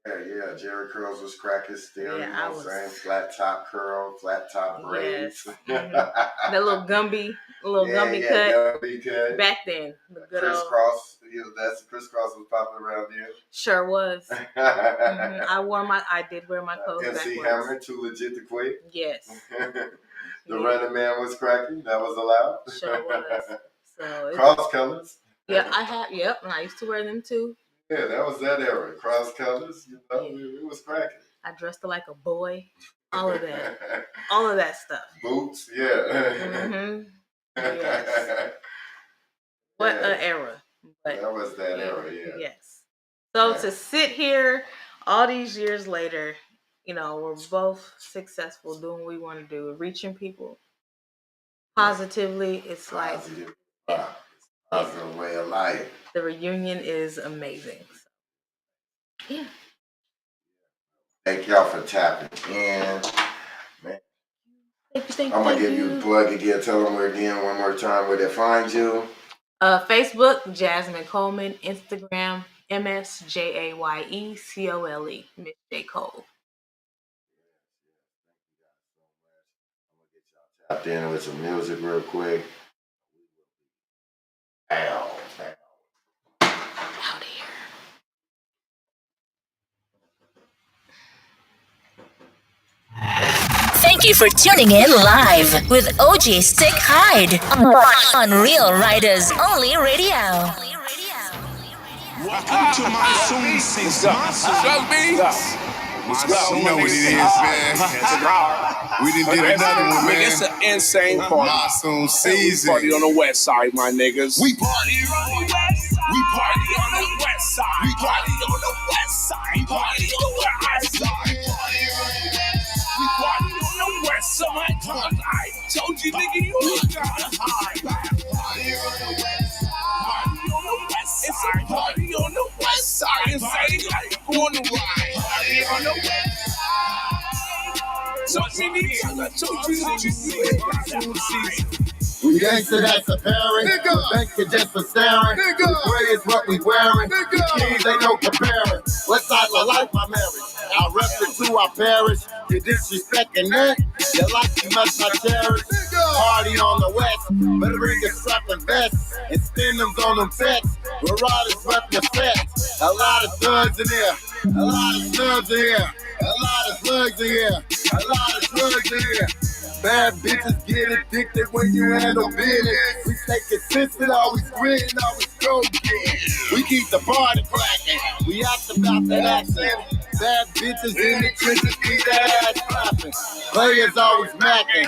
Yeah, Jerry curls was cracking still. Yeah, you know what I'm saying? Flat top curl, flat top braids. Yes. That little Gumby cut. Gumby cut. Back then. The good crisscross. That's crisscross was popular around here. Sure was. I did wear my clothes MC backwards. Hammer, Too Legit to Quit. Yes. The Running Man was cracking. That was allowed. Sure was. So cross colors. Yeah, I have. Yep, and I used to wear them too. Yeah, that was that era. Cross colors. You know, it was cracking. I dressed like a boy. All of that. All of that stuff. Boots. Yeah. Yes. What an era. But, that was that era. Yeah. Yes. So to sit here all these years later, you know, we're both successful doing what we want to do, reaching people positively. It's positive. Positive way of life. The reunion is amazing. Yeah. Thank y'all for tapping in. Man. I'm going to give you a plug again. Tell them one more time where they find you. Facebook, Jasmine Coleman. Instagram, MSJAYECOLE. Miss J. Cole. Tapped in with some music real quick. Out here. Thank you for tuning in live with OG Sticc Hyde on Real Rydaz Only Radio. Welcome to my soon season. You know what it is, man. We done did another one, man. It's an insane party. Monsoon season. Party on the west side, my niggas. We party on the west side. We party on the west side. We party on the west side. We party on the west side. We party on the west side. I told you, nigga, you gotta hide. Party on the west side. Party on the west side. It's a party on the west side. And say like on the right. Party on the west side. So many times I told you that you we gangsta, that's apparent. Thank you just for staring. The gray is what we wearing. The keys ain't no comparing. West side I like my marriage. I rep it to our parish. You disrespecting that? You like you must not cherish. Party on the west. Better bring a strap and vest. And spin them on them sets. We're riders rep your set. A lot of thugs in here. A lot of snubs in here. A lot of slugs in here. A lot of drugs in here. Bad bitches get addicted when you handle business. We stay consistent, always gritting, always go get it. We keep the party cracking. We act about that accent. Bad bitches in the trenches keep that ass clapping. Players always macking.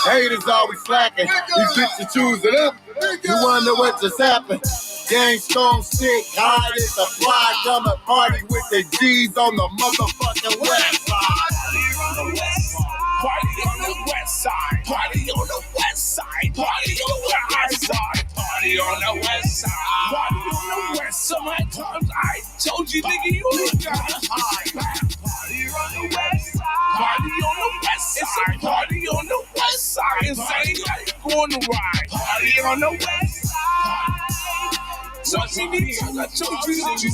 Haters always slacking. These bitches choosing up. You wonder what just happened. Gang strong, Sticc Hyde is a fly. Come and party with the G's on the motherfucking west side. Party on the west side. Party on the west side. Party on the west side. Party on the west side. Party on the west side. Times I told you, nigga, you gotta hide. Party on the west side. Party on the west side. It's a party on the west side. And say like on the right. Party on the west side. So many times I told you that you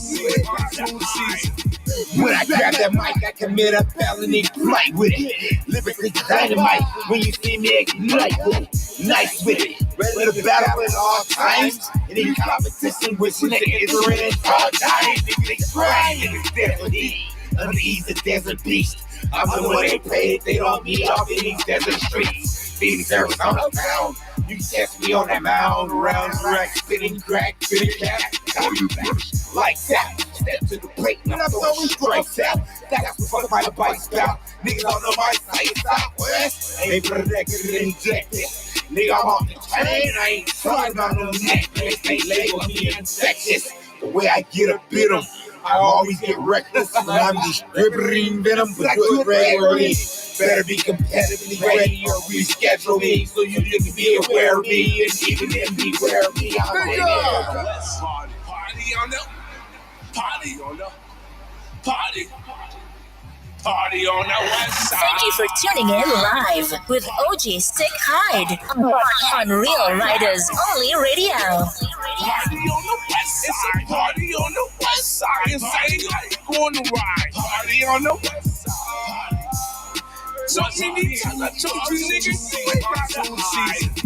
when I grab that mic, I commit a felony flight with it. Lyrically dynamite when you see me ignite with it. Nice with it. Ready to battle at all times. Any competition, wishing they enter in all time. Niggas crying in this destiny. He's a desert beast. I'm the one they paid, they don't meet off in these desert streets. Phoenix, Arizona bound. You can catch me on that mound, around the rack, spitting crack, spitting cat. Like that, step to the plate, and I'm throwing strikes out. That's what fuck my bike's about. Niggas don't know my site southwest. Ain't protected and injected. Nigga, I'm off the chain, I ain't talking about no necklace. They label me infectious. The way I get a bit 'em, I always get reckless when I'm distributing venom, but good regularly. Better be competitively ready or reschedule me so you can be aware of me and even then beware of me. I'm in there. Party on the party on the west side. Thank you for tuning in live with OG Sticc Hyde on Real Rydaz Only Radio. Party on the west side. It's a party on the west side. It's like going to ride. Party on the west side. So anytime I told you niggas, we got to hide.